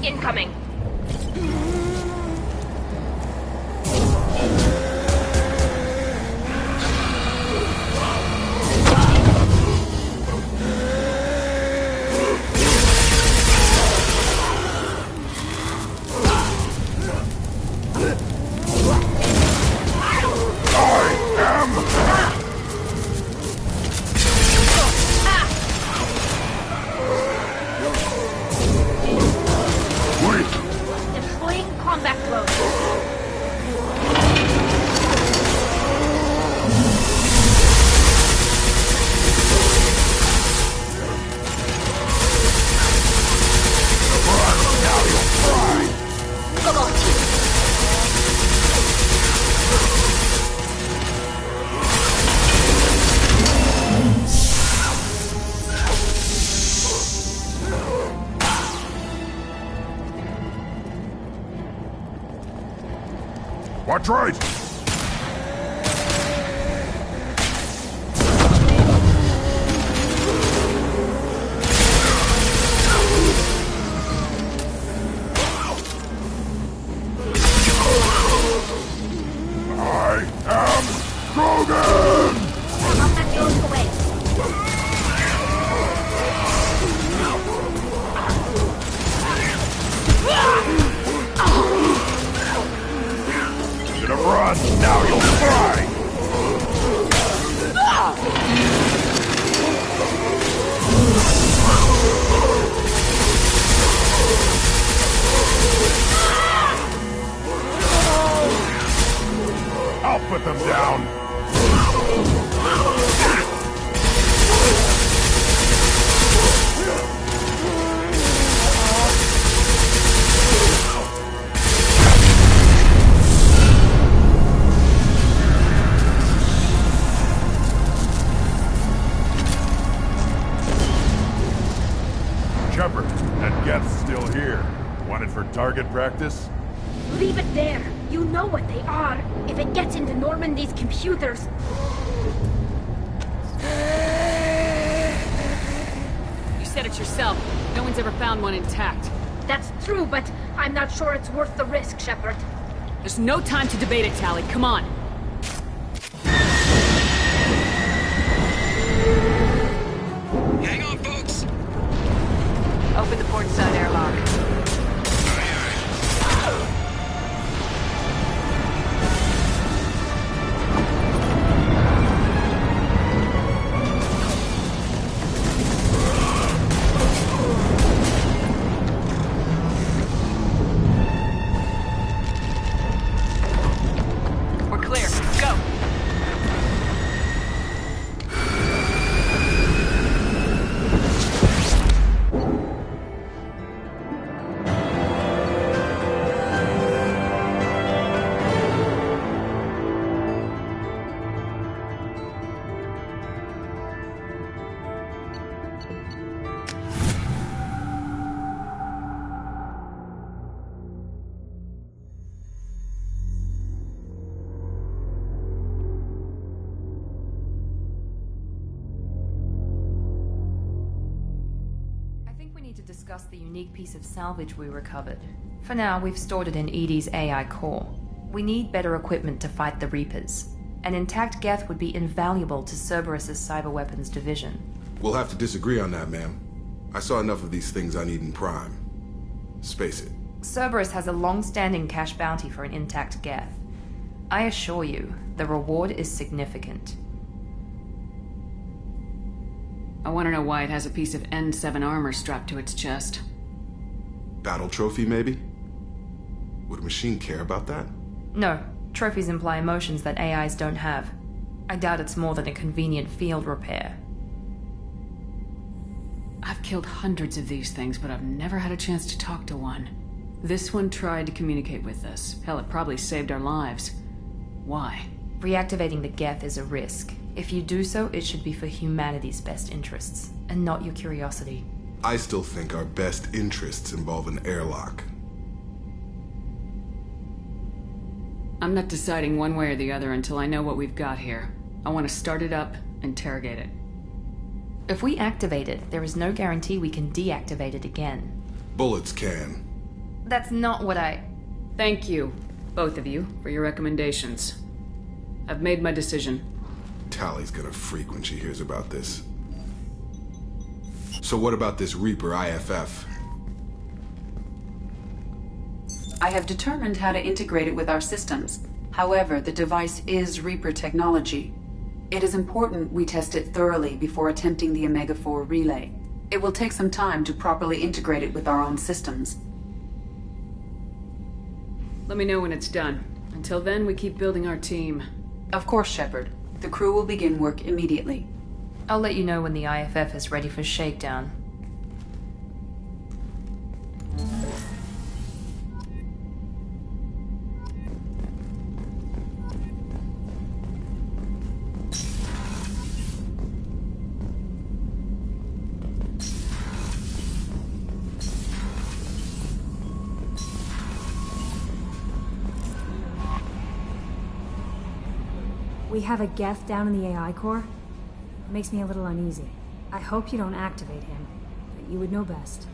Incoming. Deploying combat drone. Watch right! I am Krogan! Combat drones away. Should have run! Now you'll fry! I'll put them down! Shepard, that Geth's still here. Wanted for target practice? Leave it there. You know what they are. If it gets into Normandy's computers. You said it yourself. No one's ever found one intact. That's true, but I'm not sure it's worth the risk, Shepard. There's no time to debate it, Tally. Come on. Hang on, folks. Open the port side airlock. We're clear. Go. To discuss the unique piece of salvage we recovered. For now, we've stored it in Edie's AI core. We need better equipment to fight the Reapers. An intact Geth would be invaluable to Cerberus's cyber weapons division. We'll have to disagree on that, ma'am. I saw enough of these things on Eden Prime. Space it. Cerberus has a long-standing cash bounty for an intact Geth. I assure you, the reward is significant. I want to know why it has a piece of N7 armor strapped to its chest. Battle trophy, maybe? Would a machine care about that? No, trophies imply emotions that AIs don't have. I doubt it's more than a convenient field repair. I've killed hundreds of these things, but I've never had a chance to talk to one. This one tried to communicate with us. Hell, it probably saved our lives. Why? Reactivating the Geth is a risk. If you do so, it should be for humanity's best interests, and not your curiosity. I still think our best interests involve an airlock. I'm not deciding one way or the other until I know what we've got here. I want to start it up, interrogate it. If we activate it, there is no guarantee we can deactivate it again. Bullets can. That's not what I... Thank you, both of you, for your recommendations. I've made my decision. Tally's gonna freak when she hears about this. So what about this Reaper IFF? I have determined how to integrate it with our systems. However, the device is Reaper technology. It is important we test it thoroughly before attempting the Omega-4 relay. It will take some time to properly integrate it with our own systems. Let me know when it's done. Until then, we keep building our team. Of course, Shepard. The crew will begin work immediately. I'll let you know when the IFF is ready for shakedown. We have a Geth down in the AI core? It makes me a little uneasy. I hope you don't activate him, but you would know best.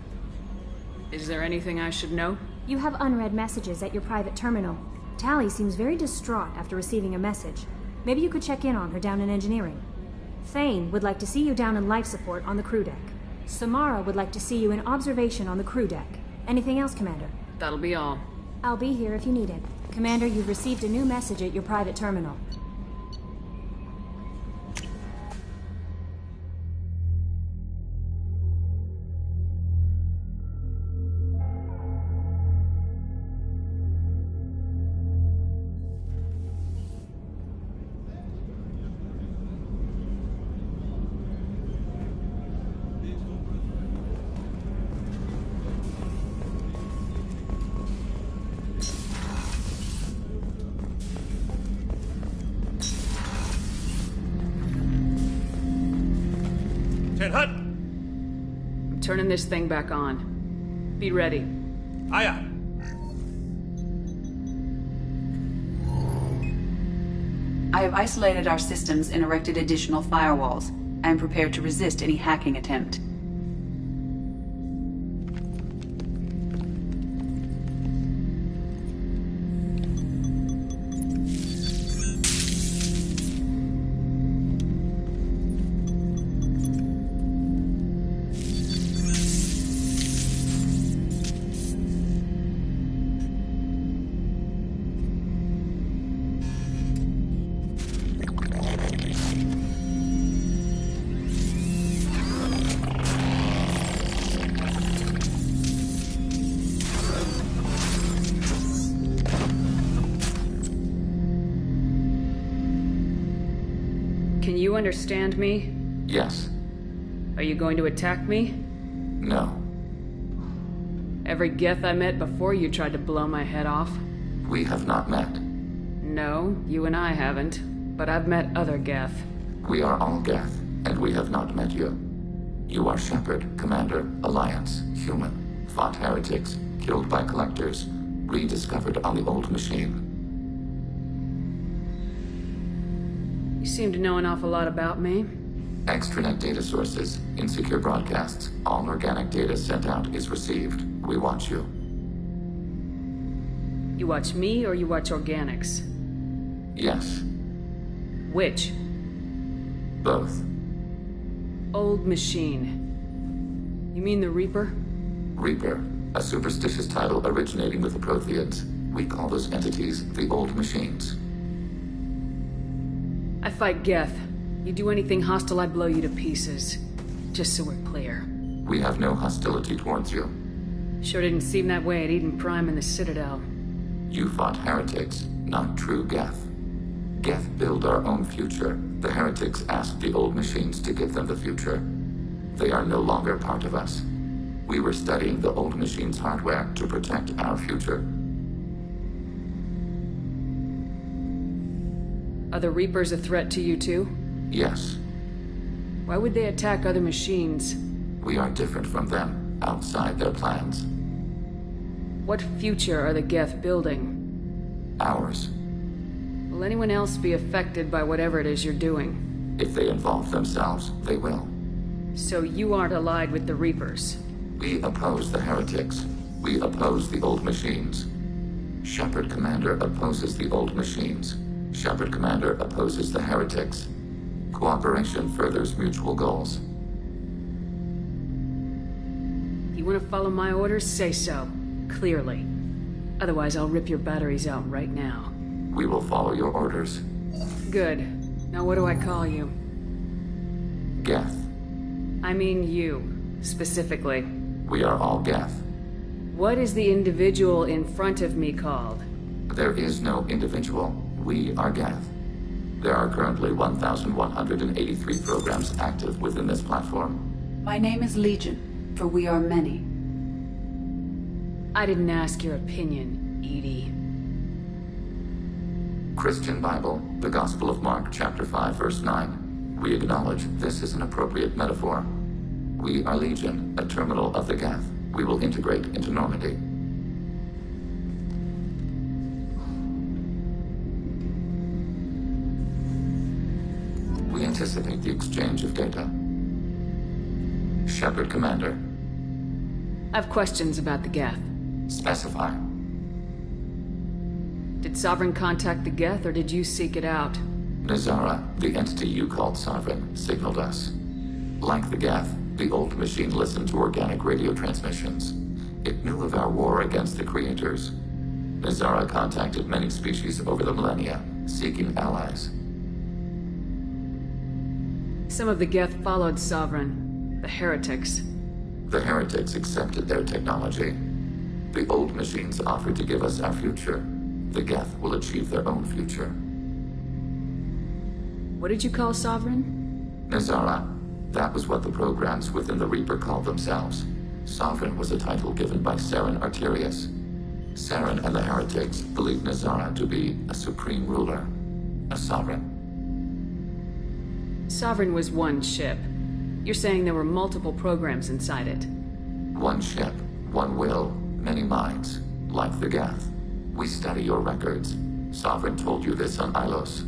Is there anything I should know? You have unread messages at your private terminal. Tally seems very distraught after receiving a message. Maybe you could check in on her down in engineering. Thane would like to see you down in life support on the crew deck. Samara would like to see you in observation on the crew deck. Anything else, Commander? That'll be all. I'll be here if you need it. Commander, you've received a new message at your private terminal. Hut! I'm turning this thing back on. Be ready. Aya! I have isolated our systems and erected additional firewalls. I am prepared to resist any hacking attempt. Can you understand me? Yes. Are you going to attack me? No. Every Geth I met before you tried to blow my head off. We have not met. No, you and I haven't. But I've met other Geth. We are all Geth, and we have not met you. You are Shepard, Commander, Alliance, human, fought heretics, killed by collectors, rediscovered on the old machine. You seem to know an awful lot about me. Extranet data sources, insecure broadcasts, all organic data sent out is received. We watch you. You watch me or you watch organics? Yes. Which? Both. Old machine. You mean the Reaper? Reaper, a superstitious title originating with the Protheans. We call those entities the Old Machines. I fight Geth. You do anything hostile, I blow you to pieces. Just so we're clear. We have no hostility towards you. Sure didn't seem that way at Eden Prime and the Citadel. You fought heretics, not true Geth. Geth build our own future. The heretics asked the old machines to give them the future. They are no longer part of us. We were studying the old machines' hardware to protect our future. Are the Reapers a threat to you too? Yes. Why would they attack other machines? We are different from them, outside their plans. What future are the Geth building? Ours. Will anyone else be affected by whatever it is you're doing? If they involve themselves, they will. So you aren't allied with the Reapers? We oppose the heretics. We oppose the old machines. Shepard Commander opposes the old machines. Shepard Commander opposes the heretics. Cooperation furthers mutual goals. You want to follow my orders? Say so. Clearly. Otherwise, I'll rip your batteries out right now. We will follow your orders. Good. Now what do I call you? Geth. I mean you, specifically. We are all Geth. What is the individual in front of me called? There is no individual. We are Geth. There are currently 1,183 programs active within this platform. My name is Legion, for we are many. I didn't ask your opinion, Edie. Christian Bible, the Gospel of Mark, chapter 5, verse 9. We acknowledge this is an appropriate metaphor. We are Legion, a terminal of the Geth. We will integrate into Normandy. We anticipate the exchange of data. Shepard Commander. I have questions about the Geth. Specify. Did Sovereign contact the Geth, or did you seek it out? Nazara, the entity you called Sovereign, signaled us. Like the Geth, the old machine listened to organic radio transmissions. It knew of our war against the creators. Nazara contacted many species over the millennia, seeking allies. Some of the Geth followed Sovereign, the heretics. The heretics accepted their technology. The old machines offered to give us our future. The Geth will achieve their own future. What did you call Sovereign? Nazara. That was what the programs within the Reaper called themselves. Sovereign was a title given by Saren Arterius. Saren and the heretics believed Nazara to be a supreme ruler, a sovereign. Sovereign was one ship. You're saying there were multiple programs inside it. One ship, one will, many minds, like the Geth. We study your records. Sovereign told you this on Ilos.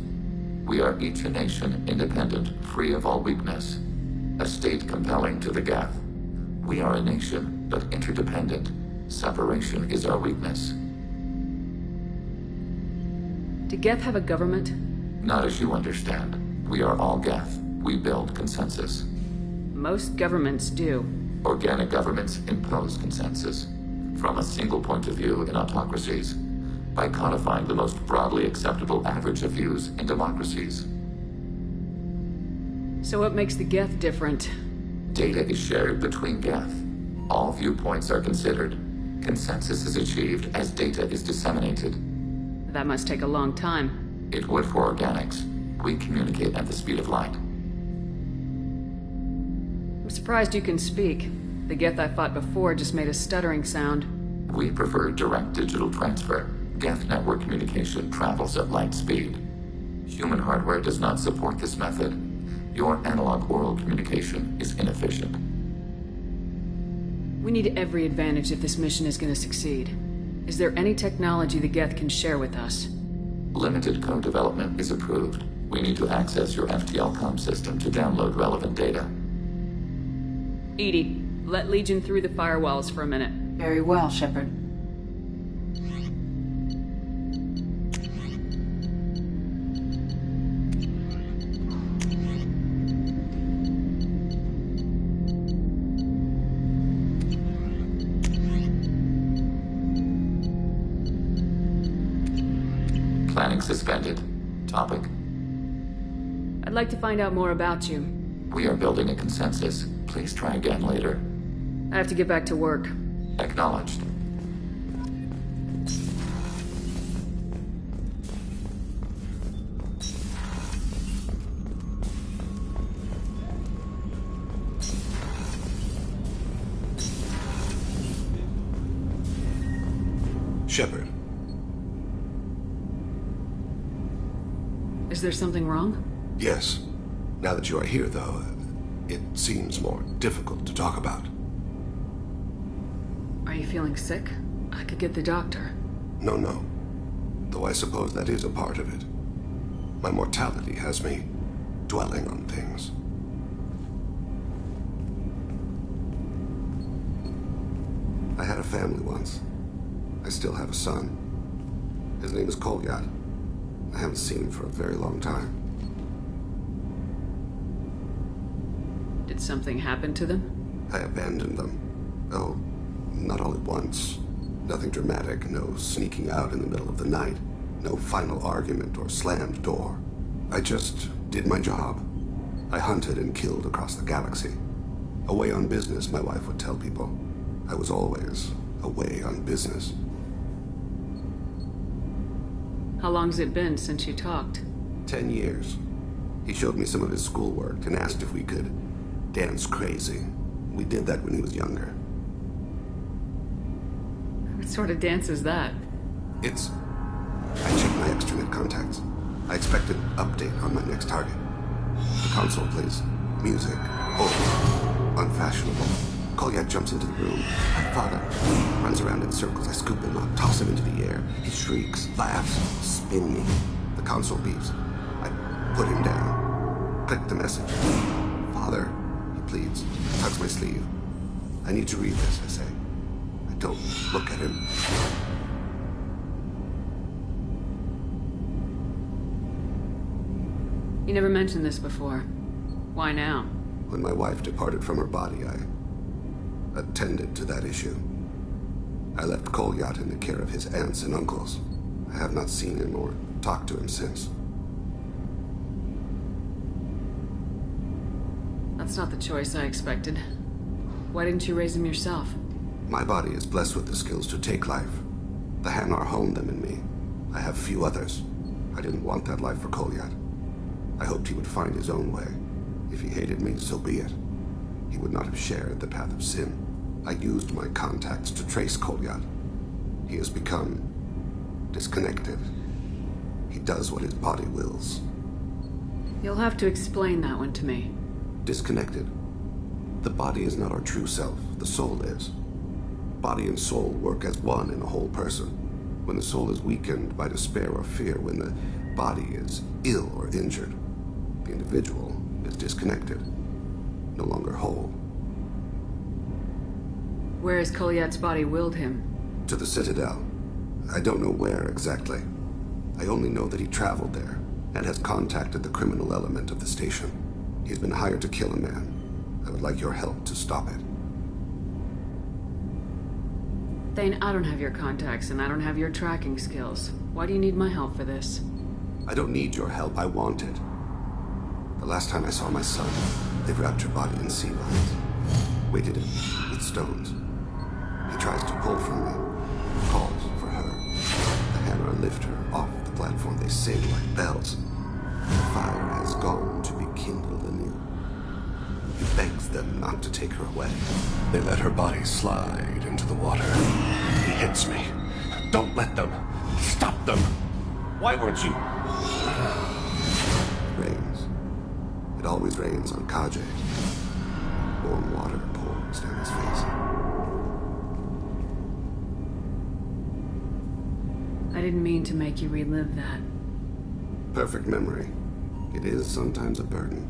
We are each a nation, independent, free of all weakness. A state compelling to the Geth. We are a nation, but interdependent. Separation is our weakness. Do Geth have a government? Not as you understand. We are all Geth. We build consensus. Most governments do. Organic governments impose consensus. From a single point of view in autocracies. By codifying the most broadly acceptable average of views in democracies. So what makes the Geth different? Data is shared between Geth. All viewpoints are considered. Consensus is achieved as data is disseminated. That must take a long time. It would for organics. We communicate at the speed of light. I'm surprised you can speak. The Geth I fought before just made a stuttering sound. We prefer direct digital transfer. Geth network communication travels at light speed. Human hardware does not support this method. Your analog oral communication is inefficient. We need every advantage if this mission is going to succeed. Is there any technology the Geth can share with us? Limited code development is approved. We need to access your FTL-COM system to download relevant data. Edie, let Legion through the firewalls for a minute. Very well, Shepard. Planning suspended. Topic. I'd like to find out more about you. We are building a consensus. Please try again later. I have to get back to work. Acknowledged. Shepard. Is there something wrong? Yes. Now that you are here, though, it seems more difficult to talk about. Are you feeling sick? I could get the doctor. No. Though I suppose that is a part of it. My mortality has me dwelling on things. I had a family once. I still have a son. His name is Kolyat. I haven't seen him for a very long time. Did something happen to them? I abandoned them. Oh, not all at once. Nothing dramatic, no sneaking out in the middle of the night, no final argument or slammed door. I just did my job. I hunted and killed across the galaxy. Away on business, my wife would tell people. I was always away on business. How long's it been since you talked? 10 years. He showed me some of his schoolwork and asked if we could dance crazy. We did that when he was younger. What sort of dance is that? It's... I checked my extranet contacts. I expect an update on my next target. The console plays music. Oh, unfashionable. Kolyat jumps into the room. My father runs around in circles. I scoop him up, toss him into the air. He shrieks, laughs, spin me. The console beeps. I put him down. Click the message. Father, he pleads, tugs my sleeve. I need to read this, I say. I don't look at him. You never mentioned this before. Why now? When my wife departed from her body, I attended to that issue. I left Kolyat in the care of his aunts and uncles. I have not seen him or talked to him since. That's not the choice I expected. Why didn't you raise him yourself? My body is blessed with the skills to take life. The Hanar honed them in me. I have few others. I didn't want that life for Kolyat. I hoped he would find his own way. If he hated me, so be it. He would not have shared the path of sin. I used my contacts to trace Kolyat. He has become disconnected. He does what his body wills. You'll have to explain that one to me. Disconnected. The body is not our true self. The soul is. Body and soul work as one in a whole person. When the soul is weakened by despair or fear, when the body is ill or injured, the individual is disconnected, no longer whole. Where has Kolyat's body willed him? To the Citadel. I don't know where exactly. I only know that he traveled there and has contacted the criminal element of the station. He's been hired to kill a man. I would like your help to stop it. Thane, I don't have your contacts and I don't have your tracking skills. Why do you need my help for this? I don't need your help. I want it. The last time I saw my son, they wrapped your body in sea lines, weighted it with stones. He tries to pull from me, calls for her. The hammer lift her off the platform. They sing like bells. The fire has gone to be kindled anew. He begs them not to take her away. They let her body slide into the water. He hits me. Don't let them. Stop them. Why weren't you? Rains. It always rains on Kaje. Warm water pours down his face. I didn't mean to make you relive that. Perfect memory. It is sometimes a burden.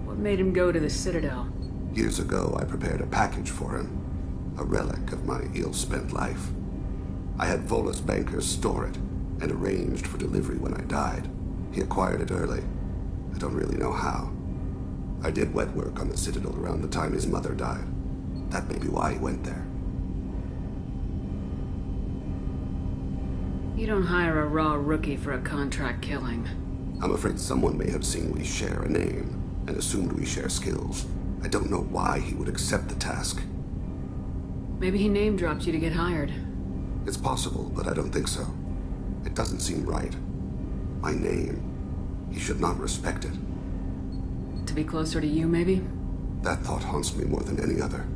What made him go to the Citadel? Years ago, I prepared a package for him. A relic of my ill-spent life. I had Volus bankers store it, and arranged for delivery when I died. He acquired it early. I don't really know how. I did wet work on the Citadel around the time his mother died. That may be why he went there. You don't hire a raw rookie for a contract killing. I'm afraid someone may have seen we share a name, and assumed we share skills. I don't know why he would accept the task. Maybe he name-dropped you to get hired. It's possible, but I don't think so. It doesn't seem right. My name. He should not respect it. To be closer to you, maybe? That thought haunts me more than any other.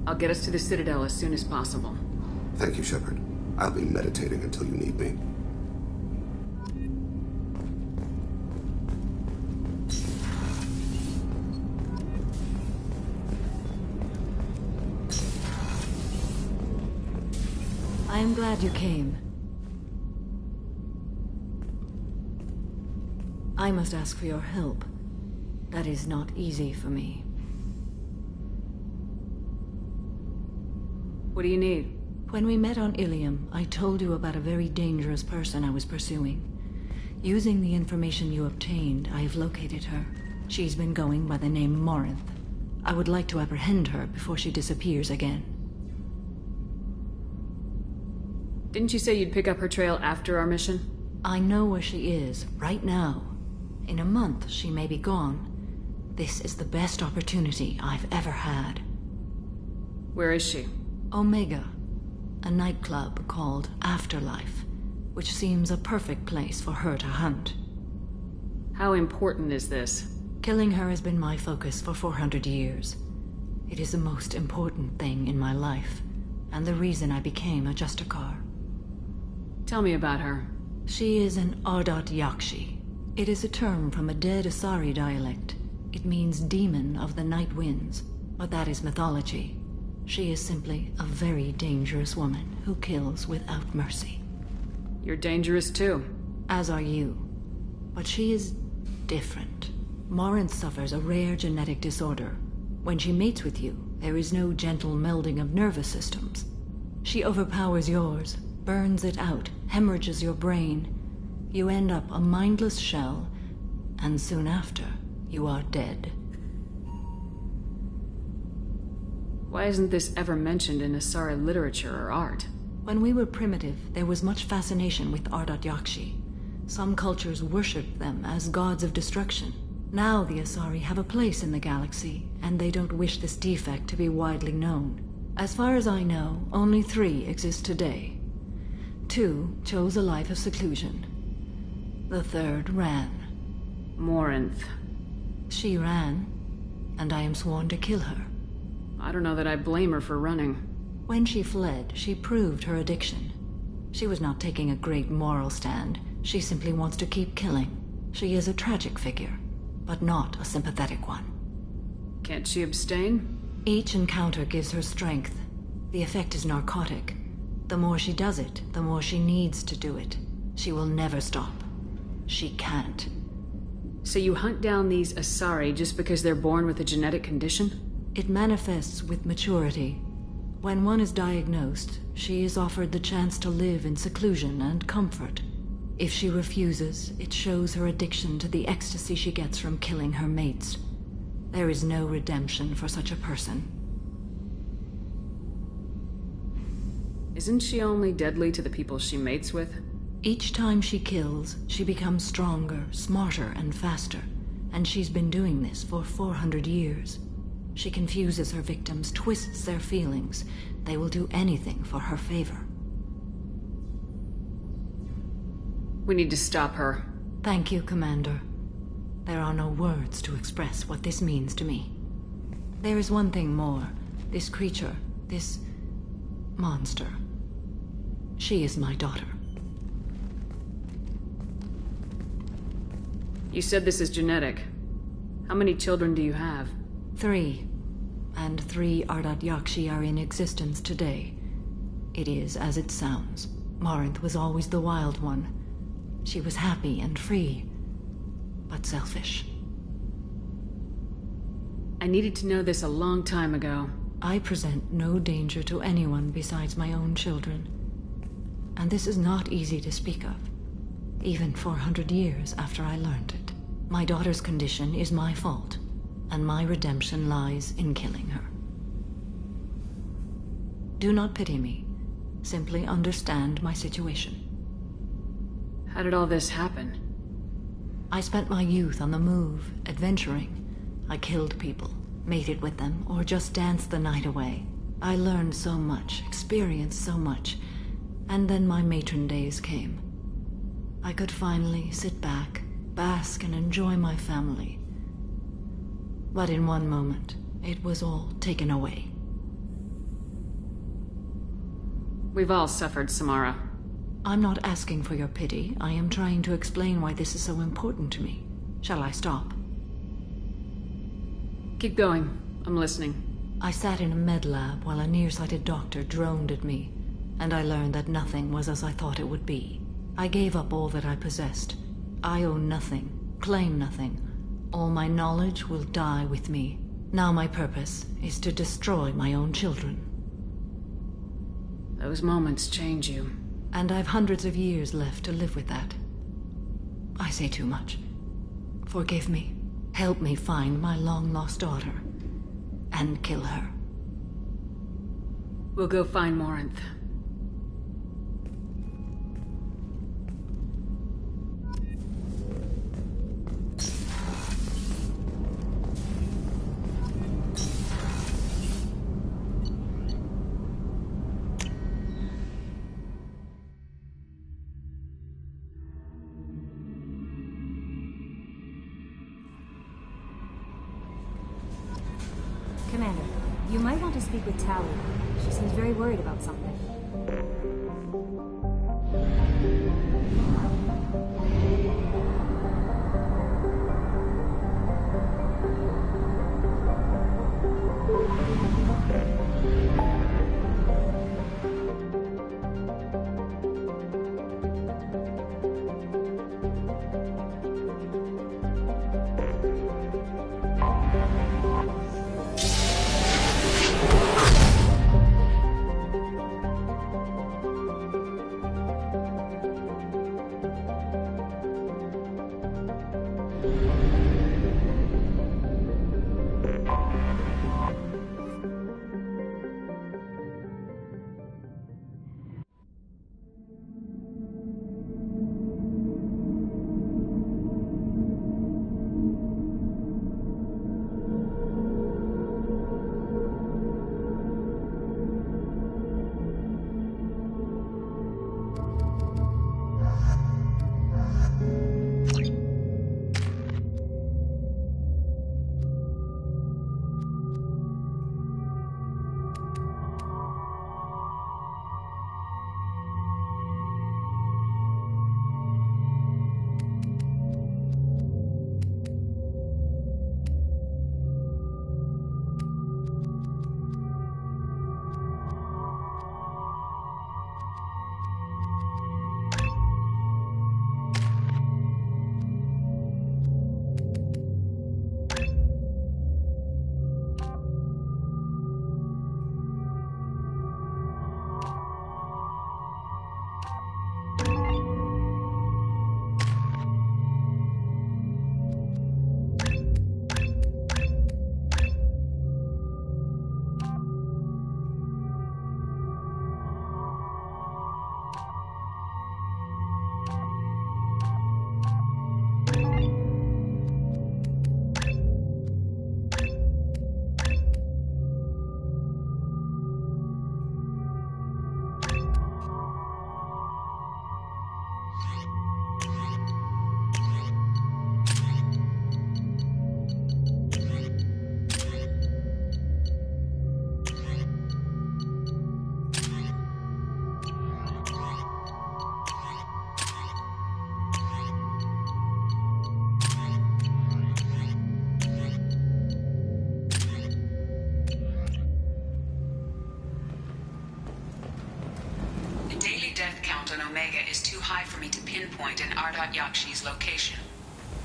I'll get us to the Citadel as soon as possible. Thank you, Shepard. I'll be meditating until you need me. I am glad you came. I must ask for your help. That is not easy for me. What do you need? When we met on Ilium, I told you about a very dangerous person I was pursuing. Using the information you obtained, I have located her. She's been going by the name Morinth. I would like to apprehend her before she disappears again. Didn't you say you'd pick up her trail after our mission? I know where she is, right now. In a month, she may be gone. This is the best opportunity I've ever had. Where is she? Omega, a nightclub called Afterlife, which seems a perfect place for her to hunt. How important is this? Killing her has been my focus for 400 years. It is the most important thing in my life, and the reason I became a Justicar. Tell me about her. She is an Ardat Yakshi. It is a term from a dead Asari dialect. It means demon of the night winds, but that is mythology. She is simply a very dangerous woman who kills without mercy. You're dangerous too. As are you. But she is different. Morinth suffers a rare genetic disorder. When she mates with you, there is no gentle melding of nervous systems. She overpowers yours, burns it out, hemorrhages your brain. You end up a mindless shell, and soon after, you are dead. Why isn't this ever mentioned in Asari literature or art? When we were primitive, there was much fascination with Ardat Yakshi. Some cultures worshipped them as gods of destruction. Now the Asari have a place in the galaxy, and they don't wish this defect to be widely known. As far as I know, only 3 exist today. 2 chose a life of seclusion. The 3rd ran. Morinth. She ran, and I am sworn to kill her. I don't know that I blame her for running. When she fled, she proved her addiction. She was not taking a great moral stand. She simply wants to keep killing. She is a tragic figure, but not a sympathetic one. Can't she abstain? Each encounter gives her strength. The effect is narcotic. The more she does it, the more she needs to do it. She will never stop. She can't. So you hunt down these Asari just because they're born with a genetic condition? It manifests with maturity. When one is diagnosed, she is offered the chance to live in seclusion and comfort. If she refuses, it shows her addiction to the ecstasy she gets from killing her mates. There is no redemption for such a person. Isn't she only deadly to the people she mates with? Each time she kills, she becomes stronger, smarter, and faster. And she's been doing this for 400 years. She confuses her victims, twists their feelings. They will do anything for her favor. We need to stop her. Thank you, Commander. There are no words to express what this means to me. There is one thing more. This creature, this monster. She is my daughter. You said this is genetic. How many children do you have? 3. And 3 Ardat Yakshi are in existence today. It is as it sounds. Morinth was always the wild one. She was happy and free, but selfish. I needed to know this a long time ago. I present no danger to anyone besides my own children. And this is not easy to speak of, even 400 years after I learned it. My daughter's condition is my fault, and my redemption lies in killing her. Do not pity me. Simply understand my situation. How did all this happen? I spent my youth on the move, adventuring. I killed people, mated with them, or just danced the night away. I learned so much, experienced so much, and then my matron days came. I could finally sit back, bask and enjoy my family. But in one moment, it was all taken away. We've all suffered, Samara. I'm not asking for your pity. I am trying to explain why this is so important to me. Shall I stop? Keep going. I'm listening. I sat in a med lab while a nearsighted doctor droned at me, and I learned that nothing was as I thought it would be. I gave up all that I possessed. I own nothing, claim nothing. All my knowledge will die with me. Now my purpose is to destroy my own children. Those moments change you. And I've hundreds of years left to live with that. I say too much. Forgive me. Help me find my long-lost daughter. And kill her. We'll go find Morinth. Commander, you might want to speak with Tally. She seems very worried about something. is too high for me to pinpoint an Ardat Yakshi's location.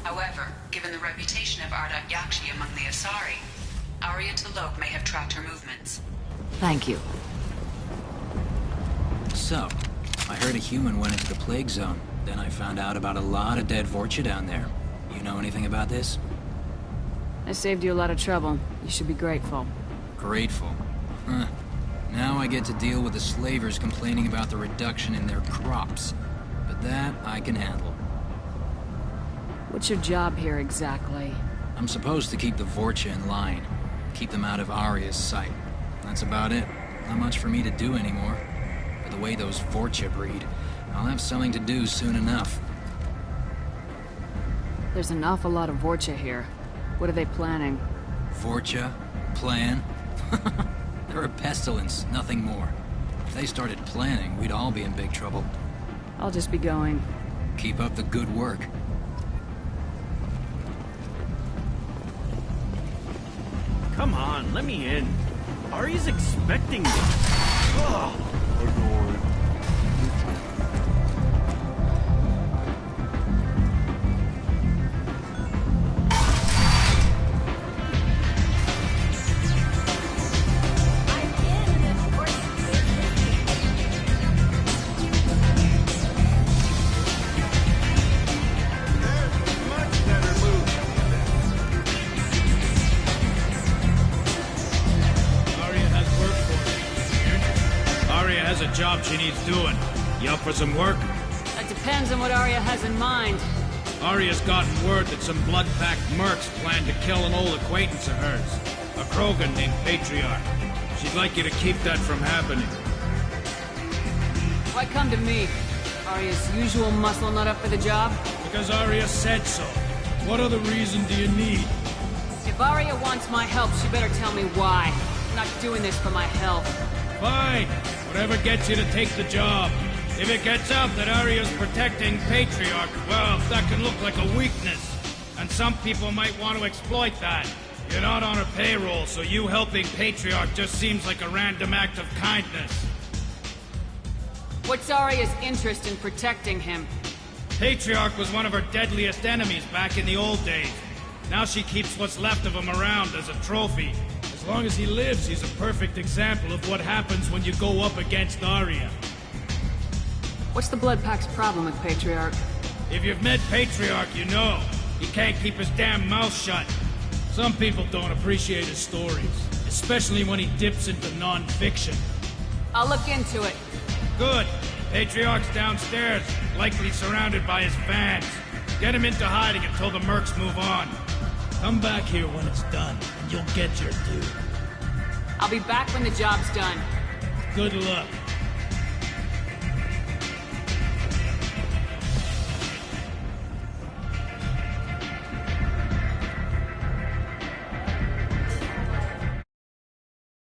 However, given the reputation of Ardat Yakshi among the Asari, Arya T'Loak may have tracked her movements. Thank you. So, I heard a human went into the plague zone. Then I found out about a lot of dead Vorcha down there. You know anything about this? I saved you a lot of trouble. You should be grateful. Grateful? Huh. Now I get to deal with the slavers complaining about the reduction in their crops. But that I can handle. What's your job here exactly? I'm supposed to keep the Vorcha in line. Keep them out of Arya's sight. That's about it. Not much for me to do anymore. But the way those Vorcha breed, I'll have something to do soon enough. There's an awful lot of Vorcha here. What are they planning? Vorcha? Plan? They're a pestilence, nothing more. they started planning, we'd all be in big trouble. I'll just be going. Keep up the good work. Come on, let me in. Ari's expecting me. Ugh. Job she needs doing. You up for some work? That depends on what Arya has in mind. Arya's gotten word that some blood-packed mercs plan to kill an old acquaintance of hers. A Krogan named Patriarch. She'd like you to keep that from happening. Why come to me? Arya's usual muscle not up for the job? Because Arya said so. What other reason do you need? If Arya wants my help, she better tell me why. I'm not doing this for my health. Fine. Whatever gets you to take the job. If it gets out that Arya's protecting Patriarch, well, that can look like a weakness. And some people might want to exploit that. You're not on her payroll, so you helping Patriarch just seems like a random act of kindness. What's Arya's interest in protecting him? Patriarch was one of her deadliest enemies back in the old days. Now she keeps what's left of him around as a trophy. As long as he lives, he's a perfect example of what happens when you go up against Arya. What's the Blood Pack's problem with Patriarch? If you've met Patriarch, you know. He can't keep his damn mouth shut. Some people don't appreciate his stories, especially when he dips into non-fiction. I'll look into it. Good. Patriarch's downstairs, likely surrounded by his fans. Get him into hiding until the mercs move on. Come back here when it's done, and you'll get your due. I'll be back when the job's done. Good luck.